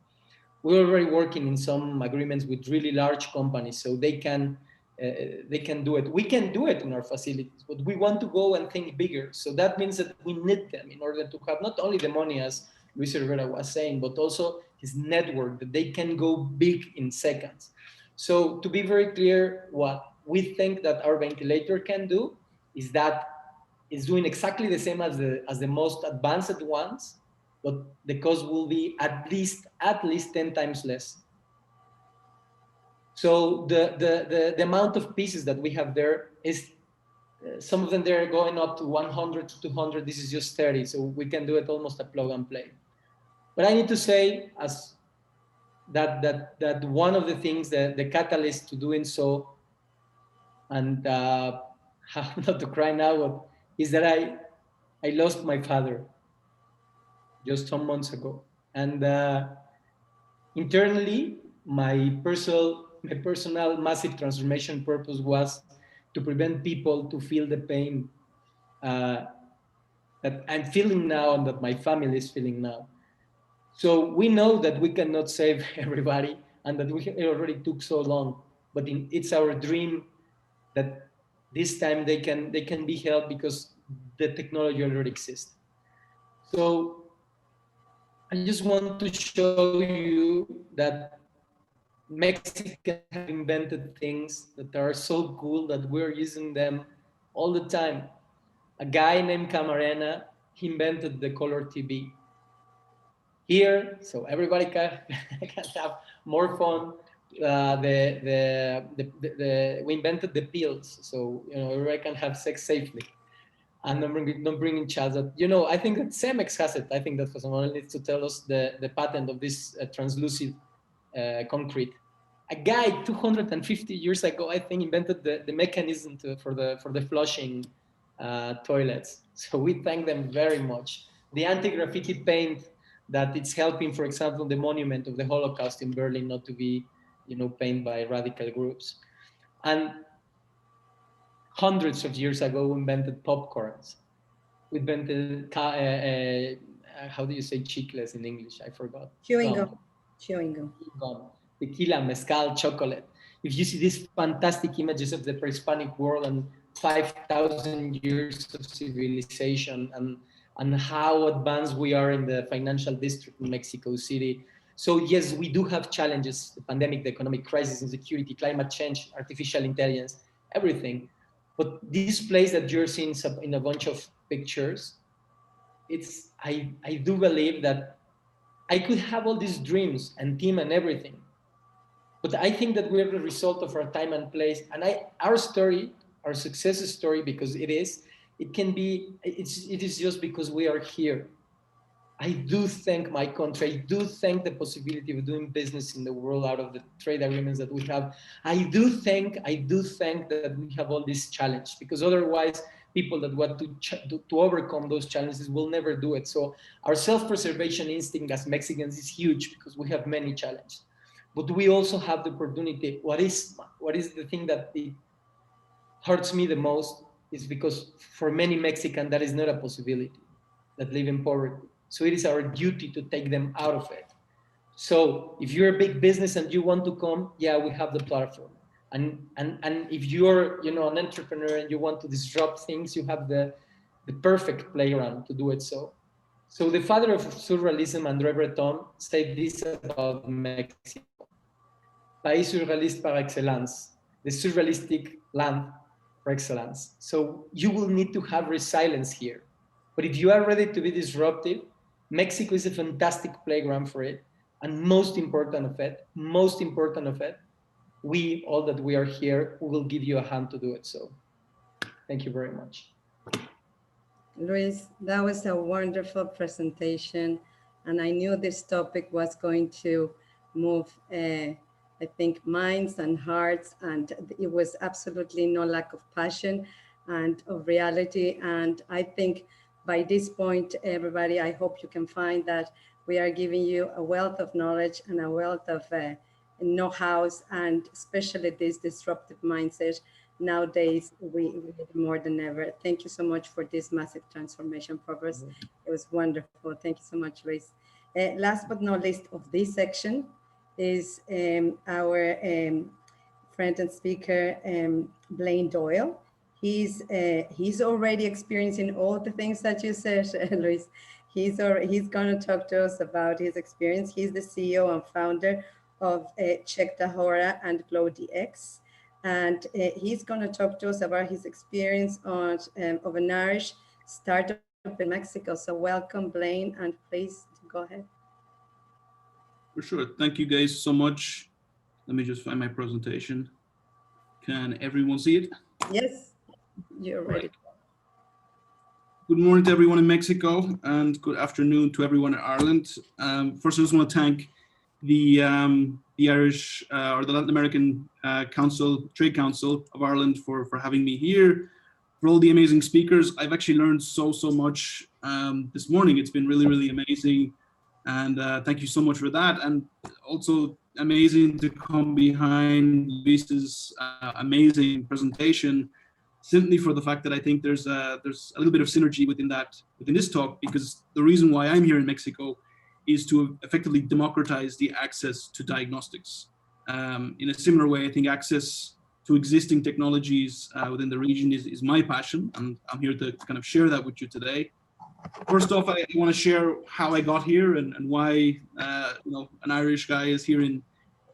We're already working in some agreements with really large companies, so they can do it. We can do it in our facilities, but we want to go and think bigger. So that means that we need them in order to have not only the money, as Luis Rivera was saying, but also his network, that they can go big in seconds. So to be very clear, what we think that our ventilator can do is that it's doing exactly the same as the most advanced ones, but the cost will be at least 10 times less. So the amount of pieces that we have there is, some of them they're going up to 100 to 200. This is just 30, so we can do it almost a plug and play. But I need to say as that one of the things, the catalyst to doing so, and how not to cry now, is that I lost my father just some months ago. And internally, my personal massive transformation purpose was to prevent people to feel the pain that I'm feeling now and that my family is feeling now. So we know that we cannot save everybody and that it already took so long, but it's our dream that this time they can be helped because the technology already exists. So I just want to show you that Mexicans have invented things that are so cool that we're using them all the time. A guy named Camarena, he invented the color TV. Here, so everybody can have more fun. We invented the pills, so everybody can have sex safely, and not bringing child. I think that Cemex has it. I think that Jose Manuel needs to tell us the patent of this translucid concrete. A guy 250 years ago, I think, invented the mechanism for the flushing toilets. So we thank them very much. The anti-graffiti paint that it's helping, for example, the monument of the Holocaust in Berlin not to be, painted by radical groups. And hundreds of years ago, we invented popcorns. We invented, how do you say chicles in English? I forgot. Chewing gum. Chewing gum. Tequila, mezcal, chocolate. If you see these fantastic images of the pre-Hispanic world and 5,000 years of civilization and how advanced we are in the financial district in Mexico City. So yes, we do have challenges, the pandemic, the economic crisis, insecurity, climate change, artificial intelligence, everything. But this place that you're seeing in a bunch of pictures, I do believe that I could have all these dreams and team and everything. But I think that we're the result of our time and place. And our story, our success story, because it is just because we are here. I do thank my country. I do thank the possibility of doing business in the world out of the trade agreements that we have. I do thank that we have all this challenge, because otherwise people that want to overcome those challenges will never do it. So our self-preservation instinct as Mexicans is huge because we have many challenges. But we also have the opportunity. What is the thing that it hurts me the most is because for many Mexicans, that is not a possibility, that live in poverty. So it is our duty to take them out of it. So if you're a big business and you want to come, yeah, we have the platform. And if you're an entrepreneur and you want to disrupt things, you have the perfect playground to do it. So the father of surrealism, André Breton, said this about Mexico. País surrealiste par excellence, the surrealistic land par excellence. So you will need to have resilience here. But if you are ready to be disruptive, Mexico is a fantastic playground for it. And most important of it, all that we are here, we will give you a hand to do it. So thank you very much. Luis, that was a wonderful presentation. And I knew this topic was going to move, I think, minds and hearts. And it was absolutely no lack of passion and of reality. And I think by this point, everybody, I hope you can find that we are giving you a wealth of knowledge and a wealth of know-hows, and especially this disruptive mindset. Nowadays, we more than ever. Thank you so much for this massive transformation progress. It was wonderful. Thank you so much, Luis. Last but not least of this section is our friend and speaker, Blaine Doyle. He's already experiencing all the things that you said, Luis. He's going to talk to us about his experience. He's the CEO and founder of Check Tahora and Glow DX. And he's going to talk to us about his experience of an Irish startup in Mexico. So welcome, Blaine, and please go ahead. For sure. Thank you guys so much. Let me just find my presentation. Can everyone see it? Yes, you're ready. Right. Good morning to everyone in Mexico, and good afternoon to everyone in Ireland. First, I just want to thank the Irish or the Latin American Trade Council of Ireland for having me here, for all the amazing speakers. I've actually learned so much this morning. It's been really amazing, and thank you so much for that. And also amazing to come behind Luis's amazing presentation, simply for the fact that I think there's a little bit of synergy within this talk, because the reason why I'm here in Mexico is to effectively democratize the access to diagnostics. In a similar way, I think access to existing technologies within the region is my passion, and I'm here to kind of share that with you today. First off, I want to share how I got here and why you know, an Irish guy is here in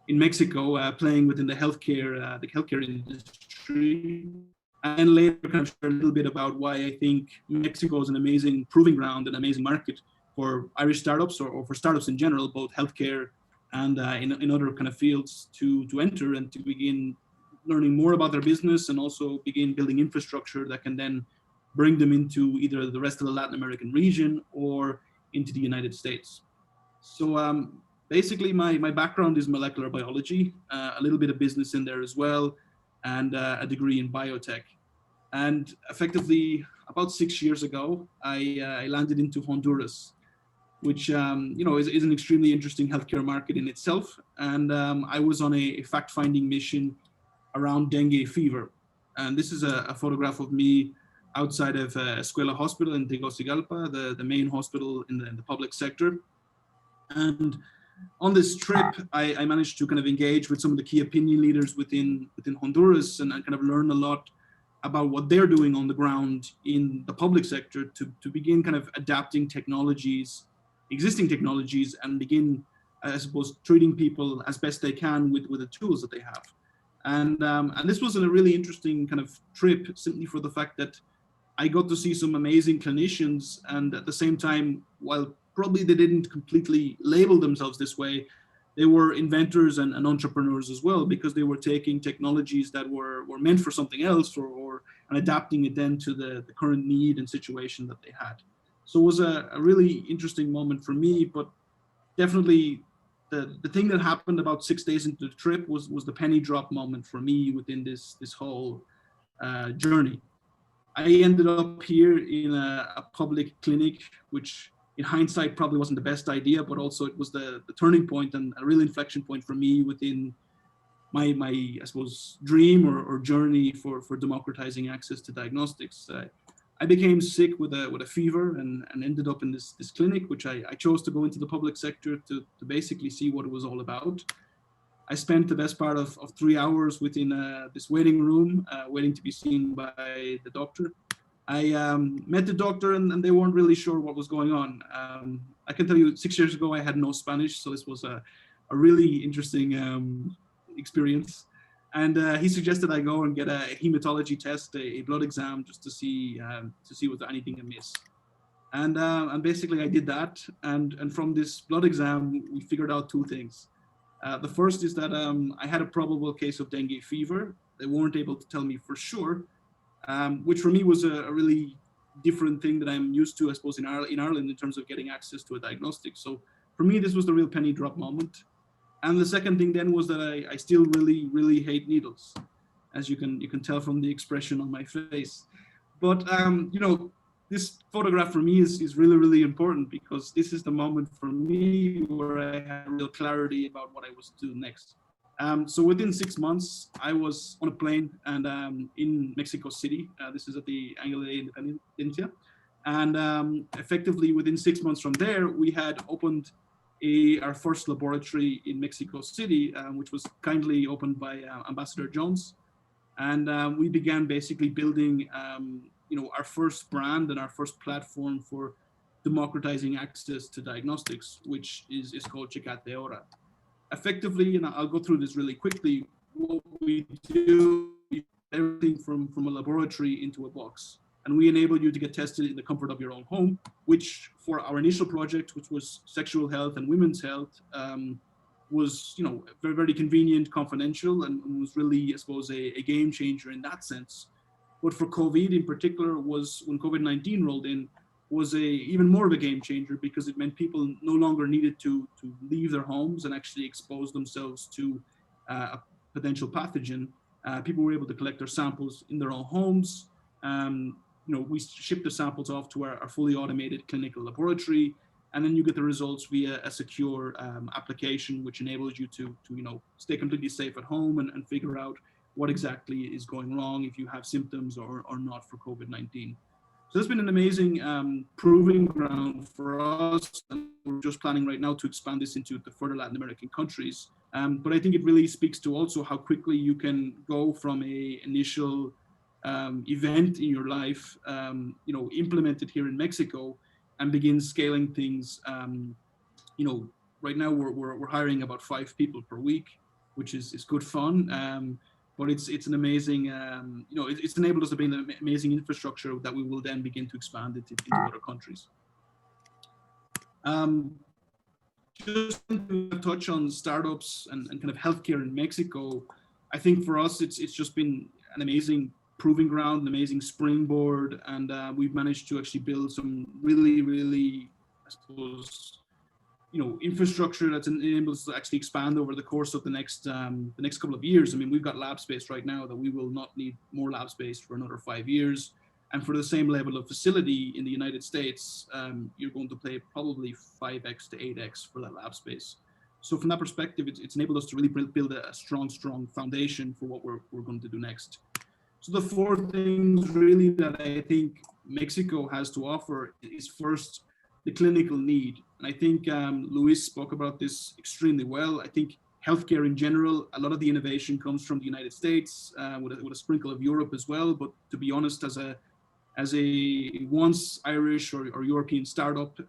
Mexico playing within the healthcare industry. And later kind of share a little bit about why I think Mexico is an amazing proving ground, an amazing market for Irish startups or for startups in general, both healthcare and in other kind of fields to enter and to begin learning more about their business and also begin building infrastructure that can then bring them into either the rest of the Latin American region or into the United States. So basically my background is molecular biology, a little bit of business in there as well, and a degree in biotech. And effectively about 6 years ago, I landed into Honduras, which you know, is an extremely interesting healthcare market in itself. And I was on a fact-finding mission around dengue fever. And this is a photograph of me outside of Escuela Hospital in Tegucigalpa, the main hospital in the public sector. And on this trip, I managed to kind of engage with some of the key opinion leaders within Honduras, and I kind of learned a lot about what they're doing on the ground in the public sector to begin kind of adapting technologies, existing technologies, and begin, I suppose, treating people as best they can with the tools that they have. And this was a really interesting kind of trip, simply for the fact that I got to see some amazing clinicians, and at the same time, while probably they didn't completely label themselves this way, they were inventors and entrepreneurs as well, because they were taking technologies that were meant for something else and adapting it then to the current need and situation that they had. So it was a really interesting moment for me, but definitely the thing that happened about 6 days into the trip was the penny drop moment for me within this whole journey. I ended up here in a public clinic, which in hindsight probably wasn't the best idea, but also it was the turning point and a real inflection point for me within my I suppose, dream or journey for democratizing access to diagnostics. I became sick with a fever and ended up in this clinic, which I chose to go into the public sector to basically see what it was all about. I spent the best part of 3 hours within this waiting room, waiting to be seen by the doctor. I met the doctor and they weren't really sure what was going on. I can tell you 6 years ago, I had no Spanish, so this was a really interesting experience. And he suggested I go and get a hematology test, a blood exam, just to see was there anything amiss. And basically I did that. And from this blood exam, we figured out two things. The first is that I had a probable case of dengue fever. They weren't able to tell me for sure, which for me was a really different thing that I'm used to, I suppose, in Ireland in terms of getting access to a diagnostic. So for me, this was the real penny drop moment. And the second thing then was that I still really, really hate needles, as you can tell from the expression on my face. But you know, this photograph for me is really, really important, because this is the moment for me where I had real clarity about what I was doing next. So within 6 months, I was on a plane and in Mexico City. This is at the Andrade Independencia. And effectively within 6 months from there, we had opened our first laboratory in Mexico City, which was kindly opened by Ambassador Jones. And we began basically building you know, our first brand and our first platform for democratizing access to diagnostics, which is called Checate Ahora. Effectively, and I'll go through this really quickly, what we do is everything from a laboratory into a box. And we enable you to get tested in the comfort of your own home, which for our initial project, which was sexual health and women's health, was, you know, very, very convenient, confidential, and was really, I suppose, a game changer in that sense. But for COVID in particular, was when COVID-19 rolled in, was even more of a game changer, because it meant people no longer needed to leave their homes and actually expose themselves to a potential pathogen. People were able to collect their samples in their own homes. You know, we ship the samples off to our fully automated clinical laboratory, and then you get the results via a secure application, which enables you to you know, stay completely safe at home and figure out what exactly is going wrong, if you have symptoms or not for COVID-19. So that's been an amazing proving ground for us, and we're just planning right now to expand this into the further Latin American countries. But I think it really speaks to also how quickly you can go from a initial event in your life, you know, implemented here in Mexico, and begin scaling things. You know, right now we're hiring about 5 people per week, which is good fun. But it's an amazing, you know, it's enabled us to build an amazing infrastructure that we will then begin to expand it into other countries. Just to touch on startups and kind of healthcare in Mexico, I think for us, it's just been an amazing proving ground, an amazing springboard, and we've managed to actually build some really, I suppose, you know, infrastructure that enables us to actually expand over the course of the next couple of years. I mean, we've got lab space right now that we will not need more lab space for another 5 years. And for the same level of facility in the United States, you're going to pay probably 5x to 8x for that lab space. So from that perspective, it's enabled us to really build a strong foundation for what we're going to do next. So the 4 things really that I think Mexico has to offer is first, the clinical need. And I think Luis spoke about this extremely well. I think healthcare in general, a lot of the innovation comes from the United States with a sprinkle of Europe as well. But to be honest, as a once Irish or European startup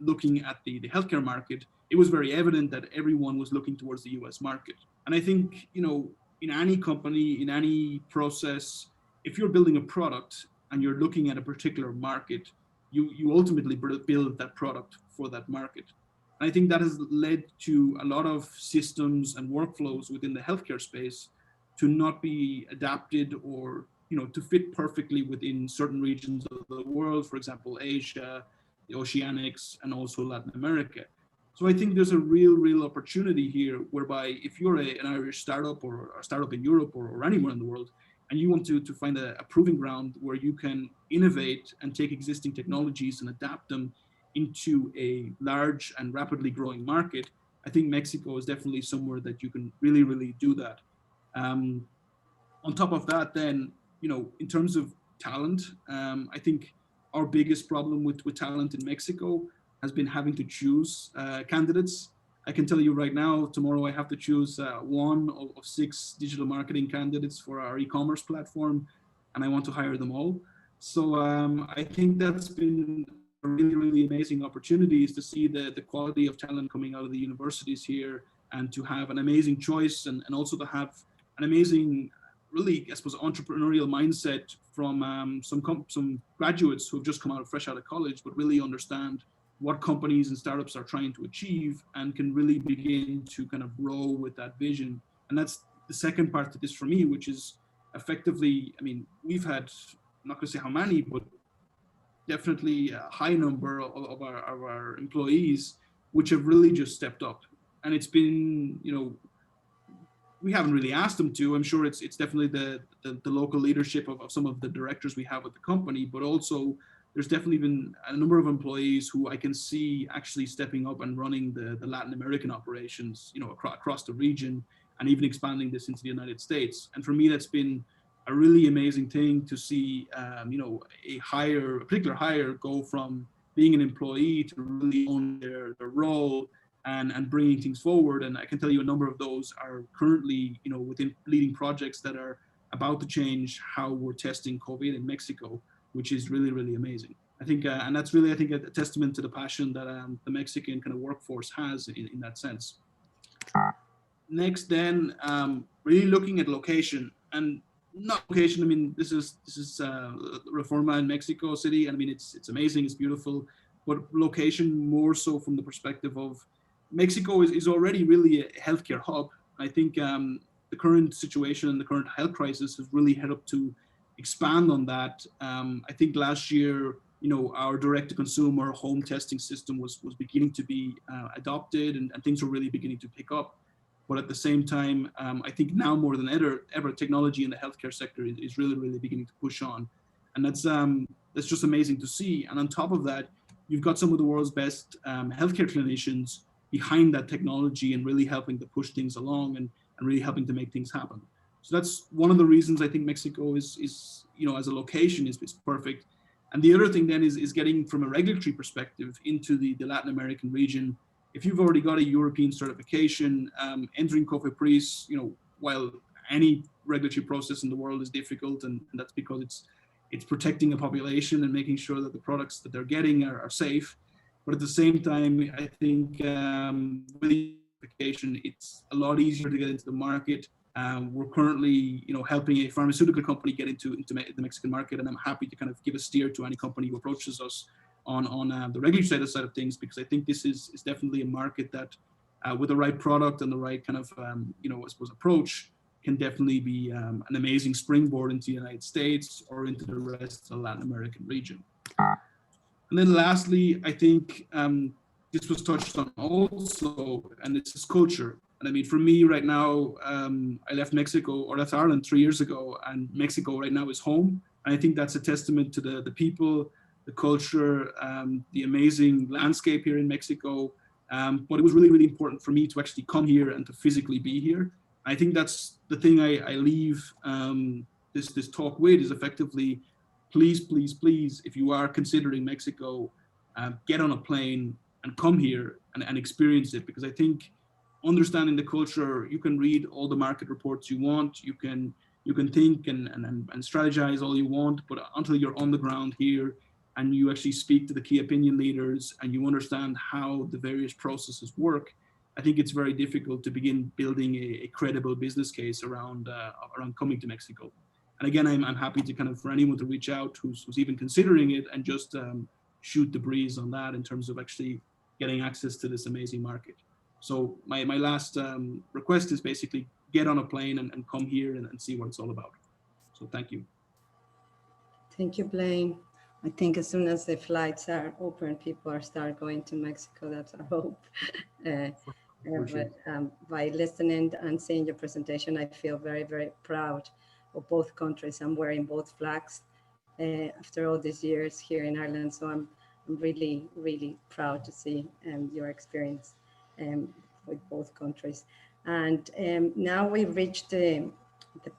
looking at the healthcare market, it was very evident that everyone was looking towards the US market. And I think, you know, in any company, in any process, if you're building a product and you're looking at a particular market, you ultimately build that product for that market. And I think that has led to a lot of systems and workflows within the healthcare space to not be adapted or, you know, to fit perfectly within certain regions of the world, for example, Asia, the Oceanics, and also Latin America. So I think there's a real opportunity here whereby if you're an Irish startup or a startup in Europe or anywhere in the world, and you want to find a proving ground where you can innovate and take existing technologies and adapt them into a large and rapidly growing market, I think Mexico is definitely somewhere that you can really do that. On top of that, then, you know, in terms of talent, I think our biggest problem with talent in Mexico has been having to choose candidates. I can tell you right now, tomorrow I have to choose 1 of 6 digital marketing candidates for our e-commerce platform, and I want to hire them all. So I think that's been a really amazing opportunity, is to see the quality of talent coming out of the universities here, and to have an amazing choice, and also to have an amazing, really, I suppose, entrepreneurial mindset from some graduates who have just come out fresh out of college, but really understand what companies and startups are trying to achieve and can really begin to kind of roll with that vision. And that's the second part to this for me, which is effectively, I mean, we've had, I'm not going to say how many, but definitely a high number of our employees which have really just stepped up. And it's been, you know, we haven't really asked them to. I'm sure it's definitely the local leadership of some of the directors we have at the company, but also there's definitely been a number of employees who I can see actually stepping up and running the Latin American operations, you know, across the region, and even expanding this into the United States. And for me, that's been a really amazing thing to see, you know, a particular hire go from being an employee to really own their role and bringing things forward. And I can tell you a number of those are currently, you know, within leading projects that are about to change how we're testing COVID in Mexico, which is really amazing. I think, and that's really, I think, a testament to the passion that the Mexican kind of workforce has in that sense. Next, then, really looking at location, and not location. I mean, this is Reforma in Mexico City. I mean, it's amazing, it's beautiful, but location more so from the perspective of Mexico is already really a healthcare hub. I think the current situation and the current health crisis has really helped to expand on that. I think last year, you know, our direct-to-consumer home testing system was beginning to be adopted, and things were really beginning to pick up. But at the same time, I think now more than ever, technology in the healthcare sector is really beginning to push on, and that's just amazing to see. And on top of that, you've got some of the world's best healthcare clinicians behind that technology and really helping to push things along and really helping to make things happen. So that's one of the reasons I think Mexico is you know, as a location is perfect. And the other thing then is getting from a regulatory perspective into the Latin American region. If you've already got a European certification, entering COFEPRIS, you know, while any regulatory process in the world is difficult, and that's because it's protecting a population and making sure that the products that they're getting are safe. But at the same time, I think with the application, it's a lot easier to get into the market. We're currently, helping a pharmaceutical company get into the Mexican market, and I'm happy to kind of give a steer to any company who approaches us on the regulatory side of things, because I think this is definitely a market that, with the right product and the right kind of, I suppose approach, can definitely be an amazing springboard into the United States or into the rest of the Latin American region. And then lastly, I think this was touched on also, and this is culture. And I mean, for me right now, I left Mexico, or left Ireland 3 years ago, and Mexico right now is home. And I think that's a testament to the people, the culture, the amazing landscape here in Mexico. But it was really, really important for me to actually come here and to physically be here. I think that's the thing I leave this talk with, is effectively, please, please, please, if you are considering Mexico, get on a plane and come here and experience it. Because I think understanding the culture, you can read all the market reports you want, you can think and strategize all you want, but until you're on the ground here and you actually speak to the key opinion leaders and you understand how the various processes work, I think it's very difficult to begin building a credible business case around coming to Mexico. And again, I'm happy to kind of, for anyone to reach out who's even considering it, and just shoot the breeze on that in terms of actually getting access to this amazing market. So my last request is basically get on a plane and come here and see what it's all about. So thank you. Thank you, Blaine. I think as soon as the flights are open, people are start going to Mexico. That's our hope. By listening and seeing your presentation, I feel very, very proud of both countries. I'm wearing both flags after all these years here in Ireland. So I'm really, really proud to see your experience with both countries. And now we've reached the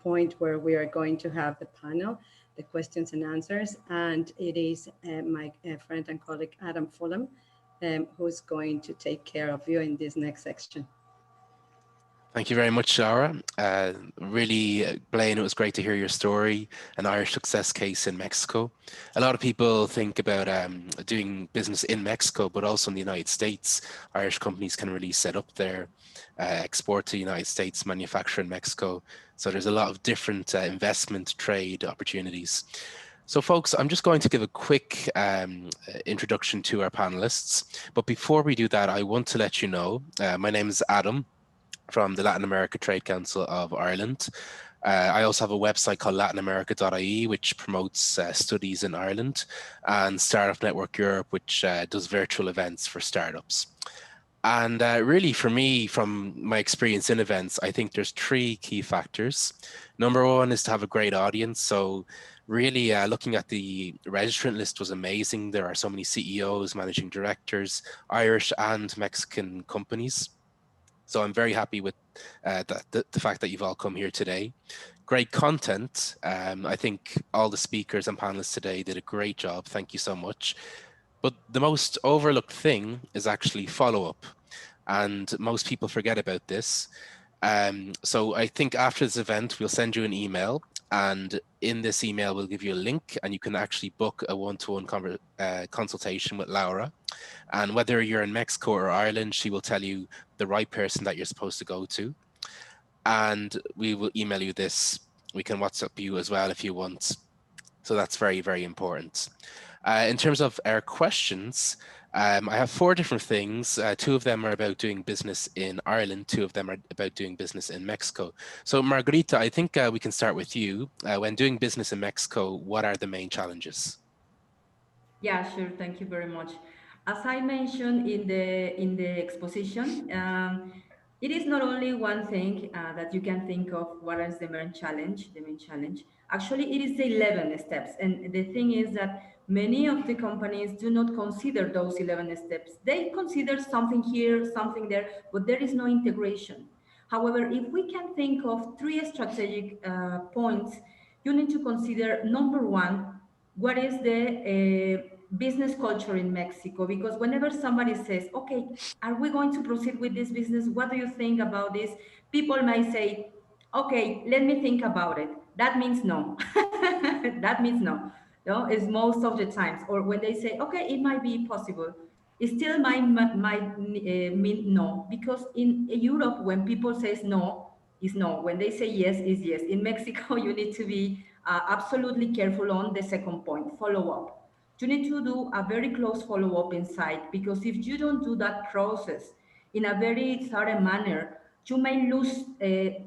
point where we are going to have the panel, the questions and answers. And it is my friend and colleague, Adam Fulham, who's going to take care of you in this next section. Thank you very much, Laura. Really, Blaine, it was great to hear your story, an Irish success case in Mexico. A lot of people think about doing business in Mexico, but also in the United States. Irish companies can really set up their export to the United States, manufacture in Mexico. So there's a lot of different investment trade opportunities. So folks, I'm just going to give a quick introduction to our panelists. But before we do that, I want to let you know, my name is Adam from the Latin America Trade Council of Ireland. I also have a website called LatinAmerica.ie, which promotes studies in Ireland, and Startup Network Europe, which does virtual events for startups. And really, for me, from my experience in events, I think there's 3 key factors. Number 1 is to have a great audience. So really looking at the registrant list was amazing. There are so many CEOs, managing directors, Irish and Mexican companies. So I'm very happy with the fact that you've all come here today. Great content. I think all the speakers and panelists today did a great job. Thank you so much. But the most overlooked thing is actually follow-up. And most people forget about this. So I think after this event, we'll send you an email. And in this email, we'll give you a link, and you can actually book a one-to-one consultation with Laura. And whether you're in Mexico or Ireland, she will tell you the right person that you're supposed to go to. And we will email you this. We can WhatsApp you as well if you want. So that's very, very important. In terms of our questions, I have 4 different things. 2 of them are about doing business in Ireland. 2 of them are about doing business in Mexico. So Margarita, I think we can start with you. When doing business in Mexico, what are the main challenges? Yeah, sure. Thank you very much. As I mentioned in the exposition, it is not only one thing that you can think of what is the main challenge. Actually, it is the 11 steps. And the thing is that many of the companies do not consider those 11 steps. They consider something here, something there, but there is no integration. However, if we can think of 3 strategic points, you need to consider, number 1, what is the business culture in Mexico? Because whenever somebody says, okay, are we going to proceed with this business? What do you think about this? People may say, okay, let me think about it. that means no. That means no. No, it's most of the times. Or when they say, okay, it might be possible, it still might mean no. Because in Europe, when people says no, is no. When they say yes, is yes. In Mexico, you need to be absolutely careful on the second point, follow up. You need to do a very close follow-up inside, because if you don't do that process in a very thorough manner, you may lose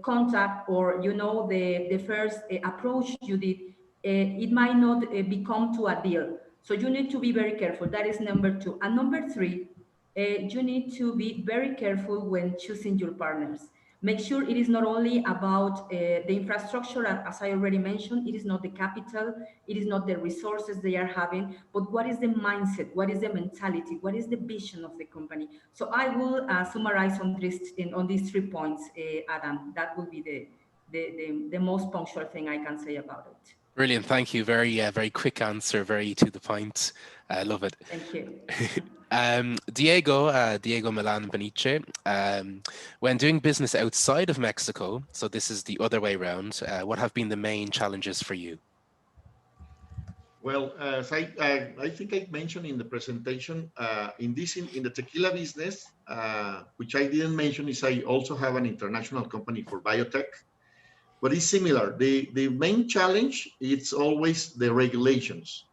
contact, or the first approach you did, it might not become to a deal. So you need to be very careful. That is number two. And number three, you need to be very careful when choosing your partners. Make sure it is not only about the infrastructure, as I already mentioned, it is not the capital, it is not the resources they are having, but what is the mindset, what is the mentality, what is the vision of the company. So I will summarize on these 3 points, Adam. That will be the most punctual thing I can say about it. Brilliant. Thank you. Very quick answer, very to the point. I love it. Thank you. Diego Milán Peniche, when doing business outside of Mexico, so this is the other way around, what have been the main challenges for you? Well, as I think I mentioned in the presentation, in the tequila business, which I didn't mention, is I also have an international company for biotech, but it's similar. The main challenge, it's always the regulations.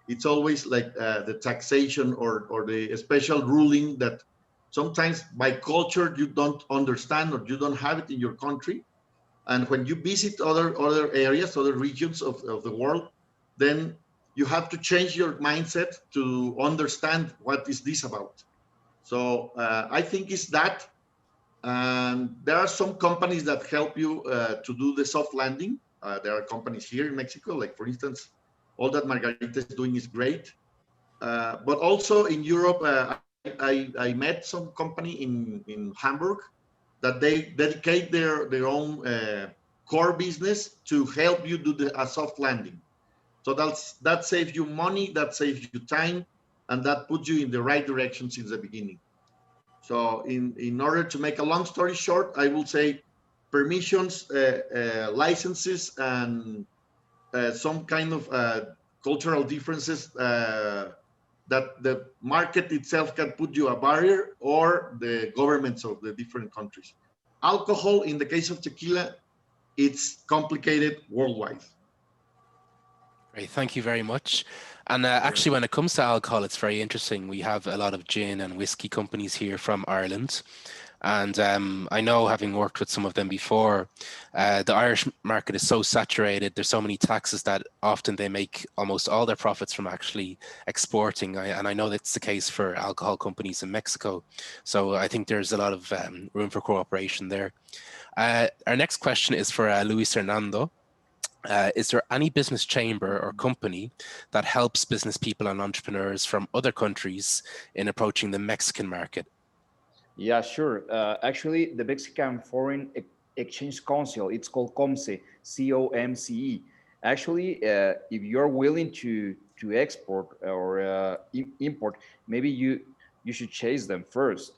It's always like the taxation or the special ruling that sometimes by culture you don't understand or you don't have it in your country. And when you visit other areas, other regions of the world, then you have to change your mindset to understand what is this about. So I think it's that. And there are some companies that help you to do the soft landing. There are companies here in Mexico, like for instance, all that Margarita is doing is great. But also in Europe, I met some company in Hamburg that they dedicate their own core business to help you do a soft landing. So that saves you money, that saves you time, and that puts you in the right direction since the beginning. So in order to make a long story short, I will say permissions, licenses, and some kind of cultural differences that the market itself can put you a barrier, or the governments of the different countries. Alcohol, in the case of tequila, it's complicated worldwide. Great, thank you very much. And actually, when it comes to alcohol, it's very interesting. We have a lot of gin and whiskey companies here from Ireland. And I know, having worked with some of them before, the Irish market is so saturated. There's so many taxes that often they make almost all their profits from actually exporting. And I know that's the case for alcohol companies in Mexico. So I think there's a lot of room for cooperation there. Our next question is for Luis Hernando. Is there any business chamber or company that helps business people and entrepreneurs from other countries in approaching the Mexican market? Yeah, sure. Actually, the Mexican Foreign Exchange Council, it's called COMCE, C-O-M-C-E. Actually, if you're willing to export or import, maybe you should chase them first.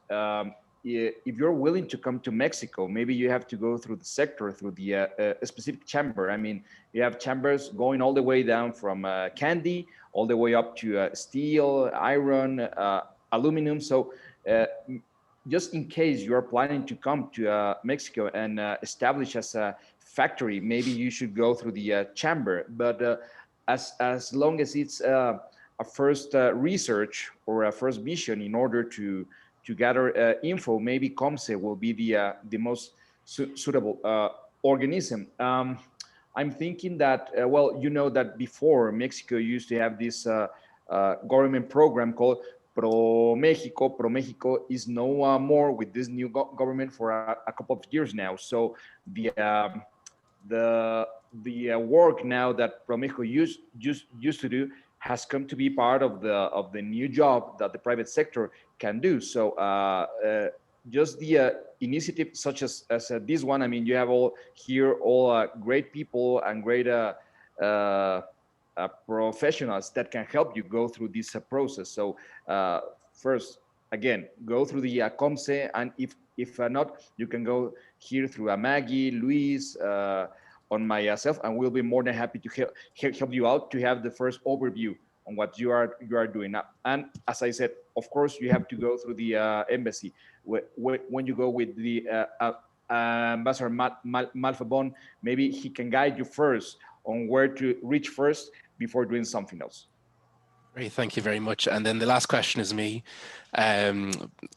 If you're willing to come to Mexico, maybe you have to go through the sector, through the specific chamber. I mean, you have chambers going all the way down from candy, all the way up to steel, iron, aluminum. So just in case you're planning to come to Mexico and establish as a factory, maybe you should go through the chamber. But as long as it's a first research or a first mission in order to gather info, maybe COMCE will be the most suitable organism. I'm thinking that, well, you know that before Mexico used to have this government program called Pro Mexico. Pro Mexico is no more with this new government for a couple of years now. So the work now that Pro Mexico used to do has come to be part of the new job that the private sector can do. So just the initiative such as this one, I mean, you have all great people and great professionals that can help you go through this process. So first, again, go through the COMCE, and if not, you can go here through Maggie, Luis, on myself, and we'll be more than happy to help you out to have the first overview on what you are doing now. And as I said, of course, you have to go through the embassy. When you go with the Ambassador Malfavón, maybe he can guide you first on where to reach first before doing something else. Great, thank you very much. And then the last question is me.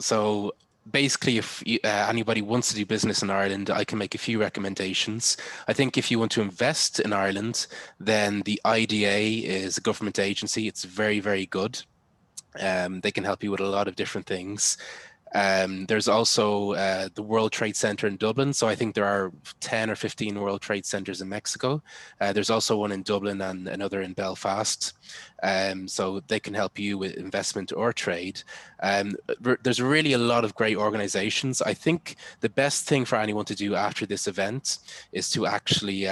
So basically, if anybody wants to do business in Ireland, I can make a few recommendations. I think if you want to invest in Ireland, then the IDA is a government agency. It's very, very good. They can help you with a lot of different things. There's also the World Trade Center in Dublin. So I think there are 10 or 15 World Trade Centers in Mexico. There's also one in Dublin and another in Belfast. So they can help you with investment or trade. There's really a lot of great organizations. I think the best thing for anyone to do after this event is to actually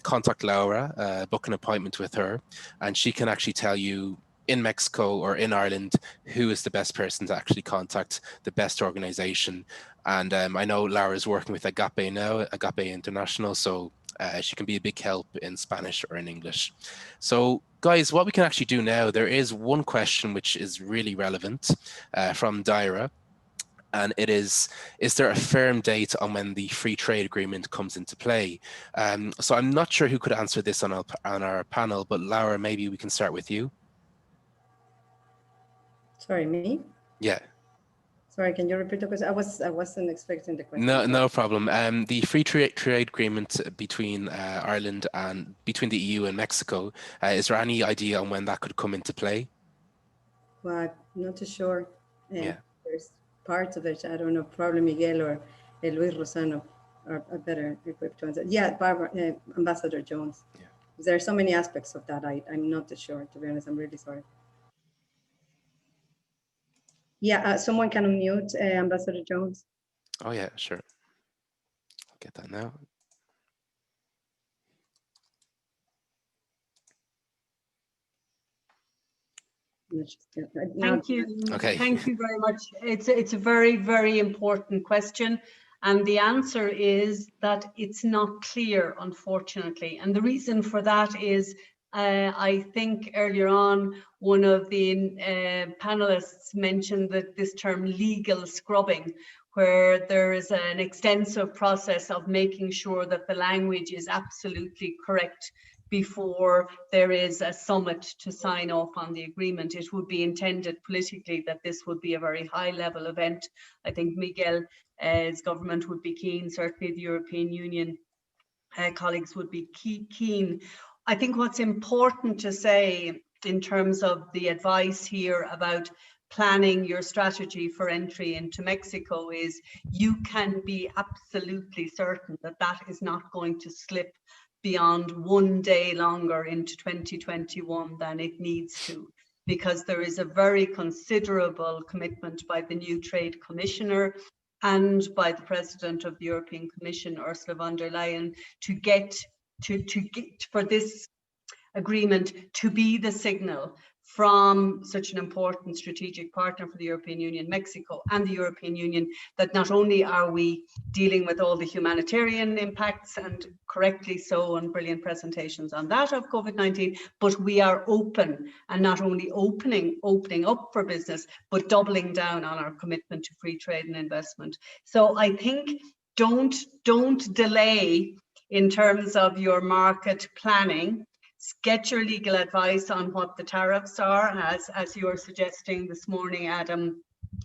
contact Laura, book an appointment with her, and she can actually tell you in Mexico or in Ireland who is the best person to actually contact, the best organization. And I know Laura is working with Agape now, Agape International, so she can be a big help in Spanish or in English. So guys, what we can actually do now, there is one question which is really relevant from Daira, and it is there a firm date on when the free trade agreement comes into play? So I'm not sure who could answer this on our panel, but Laura, maybe we can start with you. Sorry, me? Yeah. Sorry, can you repeat the question? I wasn't expecting the question. No problem. The free trade agreement between Ireland and between the EU and Mexico, is there any idea on when that could come into play? Well, I'm not too sure. Yeah. There's parts of it, I don't know, probably Miguel or Luis Rosano are better equipped to answer. Yeah, Barbara, Ambassador Jones. Yeah. There are so many aspects of that. I'm not too sure, to be honest. I'm really sorry. Yeah, someone can unmute Ambassador Jones. Oh yeah, sure. I'll get that now. Thank you. Okay. Thank you very much. It's a very, very important question. And the answer is that it's not clear, unfortunately. And the reason for that is, I think earlier on, one of the panelists mentioned that this term legal scrubbing, where there is an extensive process of making sure that the language is absolutely correct before there is a summit to sign off on the agreement. It would be intended politically that this would be a very high level event. I think Miguel's government would be keen, certainly the European Union colleagues would be keen. I think what's important to say in terms of the advice here about planning your strategy for entry into Mexico is you can be absolutely certain that that is not going to slip beyond 1 day longer into 2021 than it needs to, because there is a very considerable commitment by the new Trade Commissioner and by the President of the European Commission, Ursula von der Leyen, to get for this agreement to be the signal from such an important strategic partner for the European Union, Mexico, and the European Union, that not only are we dealing with all the humanitarian impacts, and correctly so, and brilliant presentations on that of COVID-19, but we are open, and not only opening up for business, but doubling down on our commitment to free trade and investment. So I think don't delay in terms of your market planning. Get your legal advice on what the tariffs are, as you are suggesting this morning, Adam,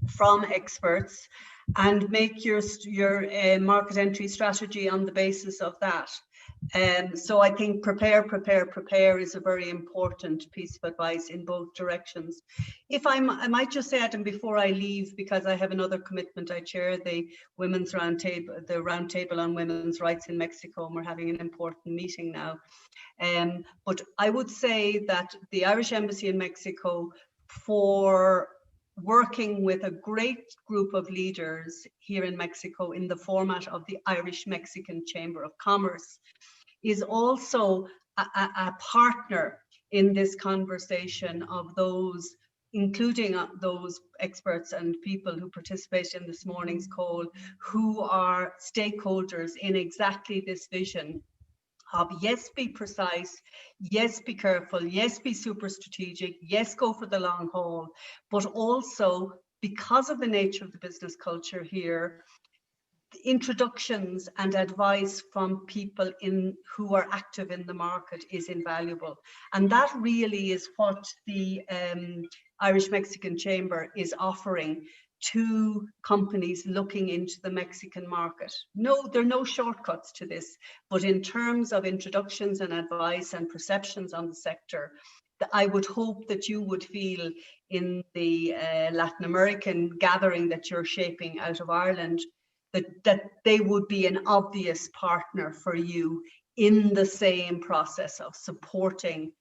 from experts, and make your market entry strategy on the basis of that. So I think prepare is a very important piece of advice in both directions. I might just say, Adam, before I leave, because I have another commitment, I chair the Women's Roundtable, the Roundtable on Women's Rights in Mexico, and we're having an important meeting now. But I would say that the Irish Embassy in Mexico, for working with a great group of leaders here in Mexico in the format of the Irish-Mexican Chamber of Commerce, is also a partner in this conversation of those, including those experts and people who participate in this morning's call, who are stakeholders in exactly this vision of yes, be precise, yes, be careful, yes, be super strategic, yes, go for the long haul, but also because of the nature of the business culture here, introductions and advice from people who are active in the market is invaluable. And that really is what the Irish Mexican Chamber is offering to companies looking into the Mexican market. No, there are no shortcuts to this, but in terms of introductions and advice and perceptions on the sector, I would hope that you would feel in the Latin American gathering that you're shaping out of Ireland, that they would be an obvious partner for you in the same process of supporting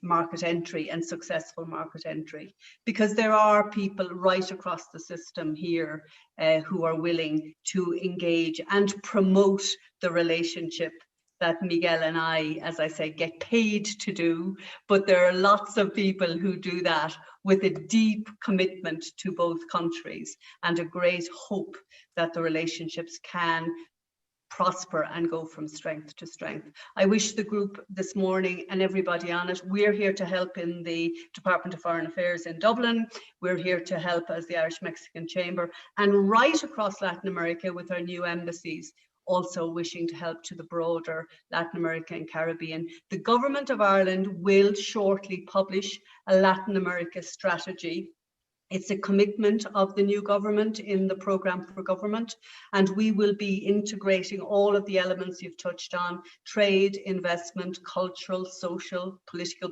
market entry and successful market entry, because there are people right across the system here who are willing to engage and promote the relationship that Miguel and I, as I say, get paid to do, but there are lots of people who do that with a deep commitment to both countries and a great hope that the relationships can prosper and go from strength to strength. I wish the group this morning and everybody on it, we're here to help in the Department of Foreign Affairs in Dublin. We're here to help as the Irish Mexican Chamber, and right across Latin America with our new embassies, also wishing to help to the broader Latin America and Caribbean. The Government of Ireland will shortly publish a Latin America strategy. It's a commitment of the new government in the programme for government, and we will be integrating all of the elements you've touched on: trade, investment, cultural, social, political,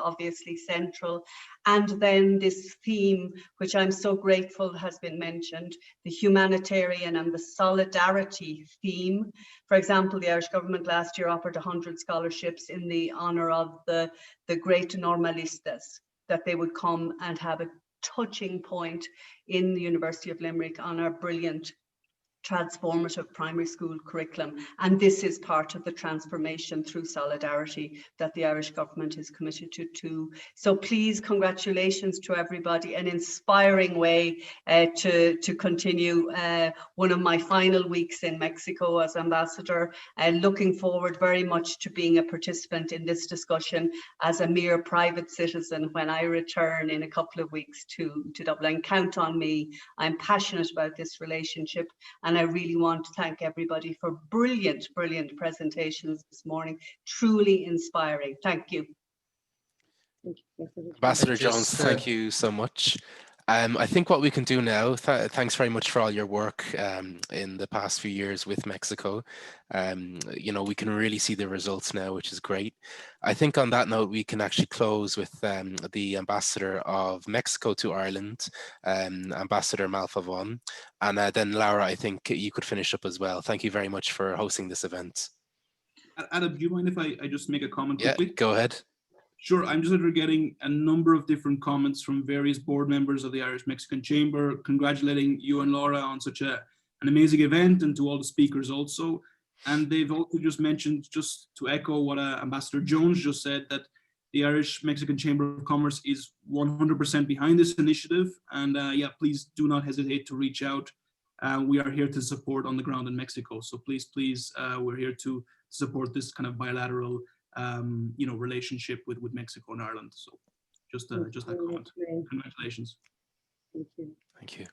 obviously central, and then this theme, which I'm so grateful has been mentioned, the humanitarian and the solidarity theme. For example, the Irish government last year offered 100 scholarships in the honour of the great normalistas, that they would come and have a touching point in the University of Limerick on our brilliant transformative primary school curriculum. And this is part of the transformation through solidarity that the Irish government is committed to. So please, congratulations to everybody, an inspiring way to continue one of my final weeks in Mexico as ambassador, and looking forward very much to being a participant in this discussion as a mere private citizen when I return in a couple of weeks to Dublin. Count on me. I'm passionate about this relationship, and I really want to thank everybody for brilliant presentations this morning. Truly inspiring. Thank you. Ambassador Jones, thank you so much. I think what we can do now, thanks very much for all your work in the past few years with Mexico. You know, we can really see the results now, which is great. I think on that note, we can actually close with the Ambassador of Mexico to Ireland, Ambassador Malfavón. And then Laura, I think you could finish up as well. Thank you very much for hosting this event. Adam, do you mind if I just make a comment quickly? Yeah, go ahead. Sure, I'm just getting a number of different comments from various board members of the Irish Mexican Chamber, congratulating you and Laura on such an amazing event, and to all the speakers also. And they've also just mentioned, just to echo what Ambassador Jones just said, that the Irish Mexican Chamber of Commerce is 100% behind this initiative. And yeah, please do not hesitate to reach out. We are here to support on the ground in Mexico. So please, we're here to support this kind of bilateral you know, relationship with Mexico and Ireland. So just that comment. Congratulations. Thank you. Thank you.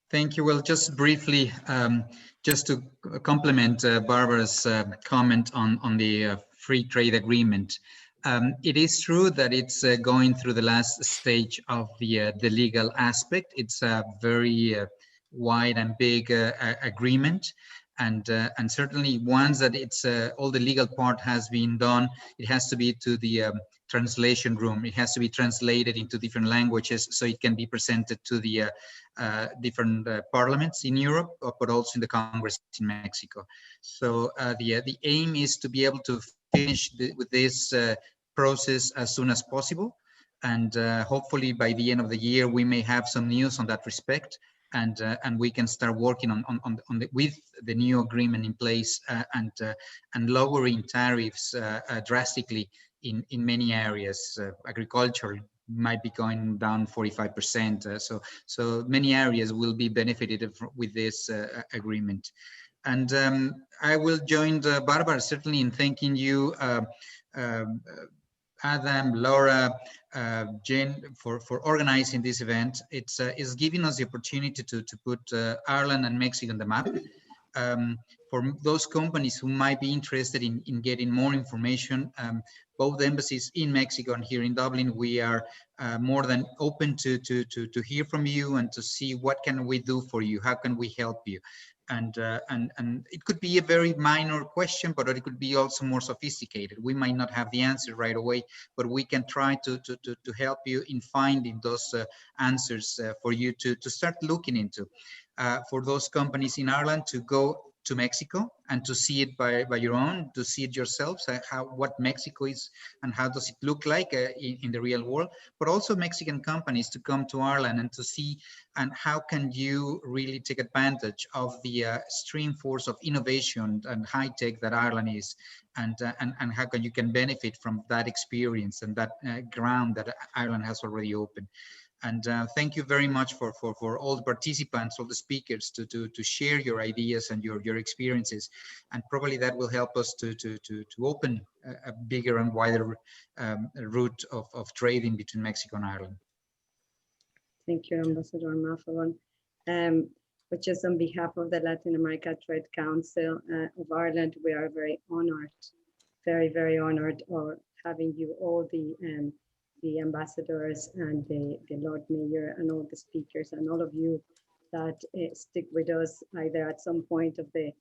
Thank you. Well, just briefly, just to complement Barbara's comment on the free trade agreement. It is true that it's going through the last stage of the legal aspect. It's a very wide and big agreement. And certainly once that it's all the legal part has been done, it has to be to the translation room. It has to be translated into different languages so it can be presented to the different parliaments in Europe, but also in the Congress in Mexico. So the aim is to be able to finish with this process as soon as possible. And hopefully by the end of the year, we may have some news on that respect. And we can start working with the new agreement in place and lowering tariffs drastically in many areas. Agriculture might be going down 45%. So many areas will be benefited with this agreement. And I will join Barbara certainly in thanking you, Adam, Laura, Jane, for organizing this event. It's giving us the opportunity to put Ireland and Mexico on the map. For those companies who might be interested in getting more information, both embassies in Mexico and here in Dublin, we are more than open to hear from you and to see what can we do for you, how can we help you. And it could be a very minor question, but it could be also more sophisticated. We might not have the answer right away, but we can try to help you in finding those answers for you to start looking into. For those companies in Ireland to go to Mexico and to see it by your own, to see it yourselves, what Mexico is and how does it look like in the real world, but also Mexican companies to come to Ireland and to see and how can you really take advantage of the stream force of innovation and high tech that Ireland is, and how you can benefit from that experience and that ground that Ireland has already opened. And thank you very much for all the participants, all the speakers to share your ideas and your experiences. And probably that will help us to open a bigger and wider route of trading between Mexico and Ireland. Thank you, Ambassador Malfavón. But just on behalf of the Latin America Trade Council of Ireland, we are very honored, very, very honored of having you all, the ambassadors and the Lord Mayor and all the speakers and all of you that stick with us either at some point of the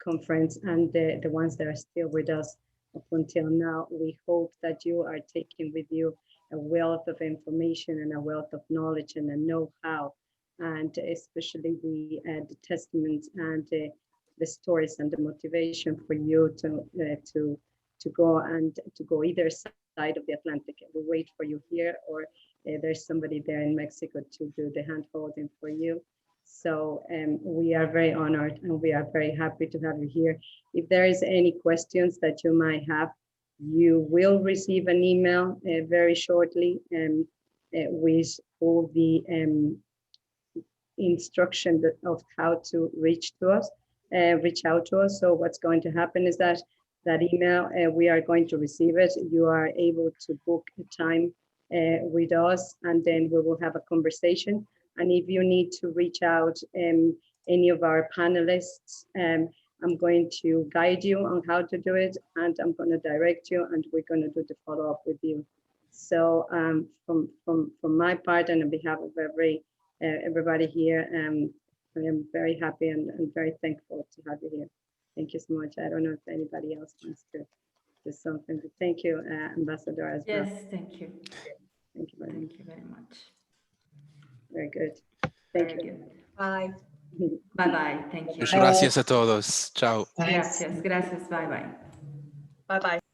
conference and the ones that are still with us up until now. We hope that you are taking with you a wealth of information and a wealth of knowledge and a know-how, and especially the testaments and the stories and the motivation for you to go either side of the Atlantic. We wait for you here, or there's somebody there in Mexico to do the hand holding for you. So we are very honored and we are very happy to have you here. If there is any questions that you might have, you will receive an email very shortly with all the instruction of how to reach out to us. So what's going to happen is that email, we are going to receive it. You are able to book a time with us, and then we will have a conversation. And if you need to reach out any of our panelists, I'm going to guide you on how to do it, and I'm going to direct you, and we're going to do the follow-up with you. So from my part and on behalf of everybody here, I am very happy and very thankful to have you here. Thank you so much. I don't know if anybody else wants to do something, but thank you, Ambassador, as well. Yes, thank you. Thank you very much. Thank you very much. Very good. Thank you. Bye. Bye-bye. Thank you. Muchas gracias a todos. Chao. Gracias. Gracias. Bye-bye. Bye-bye.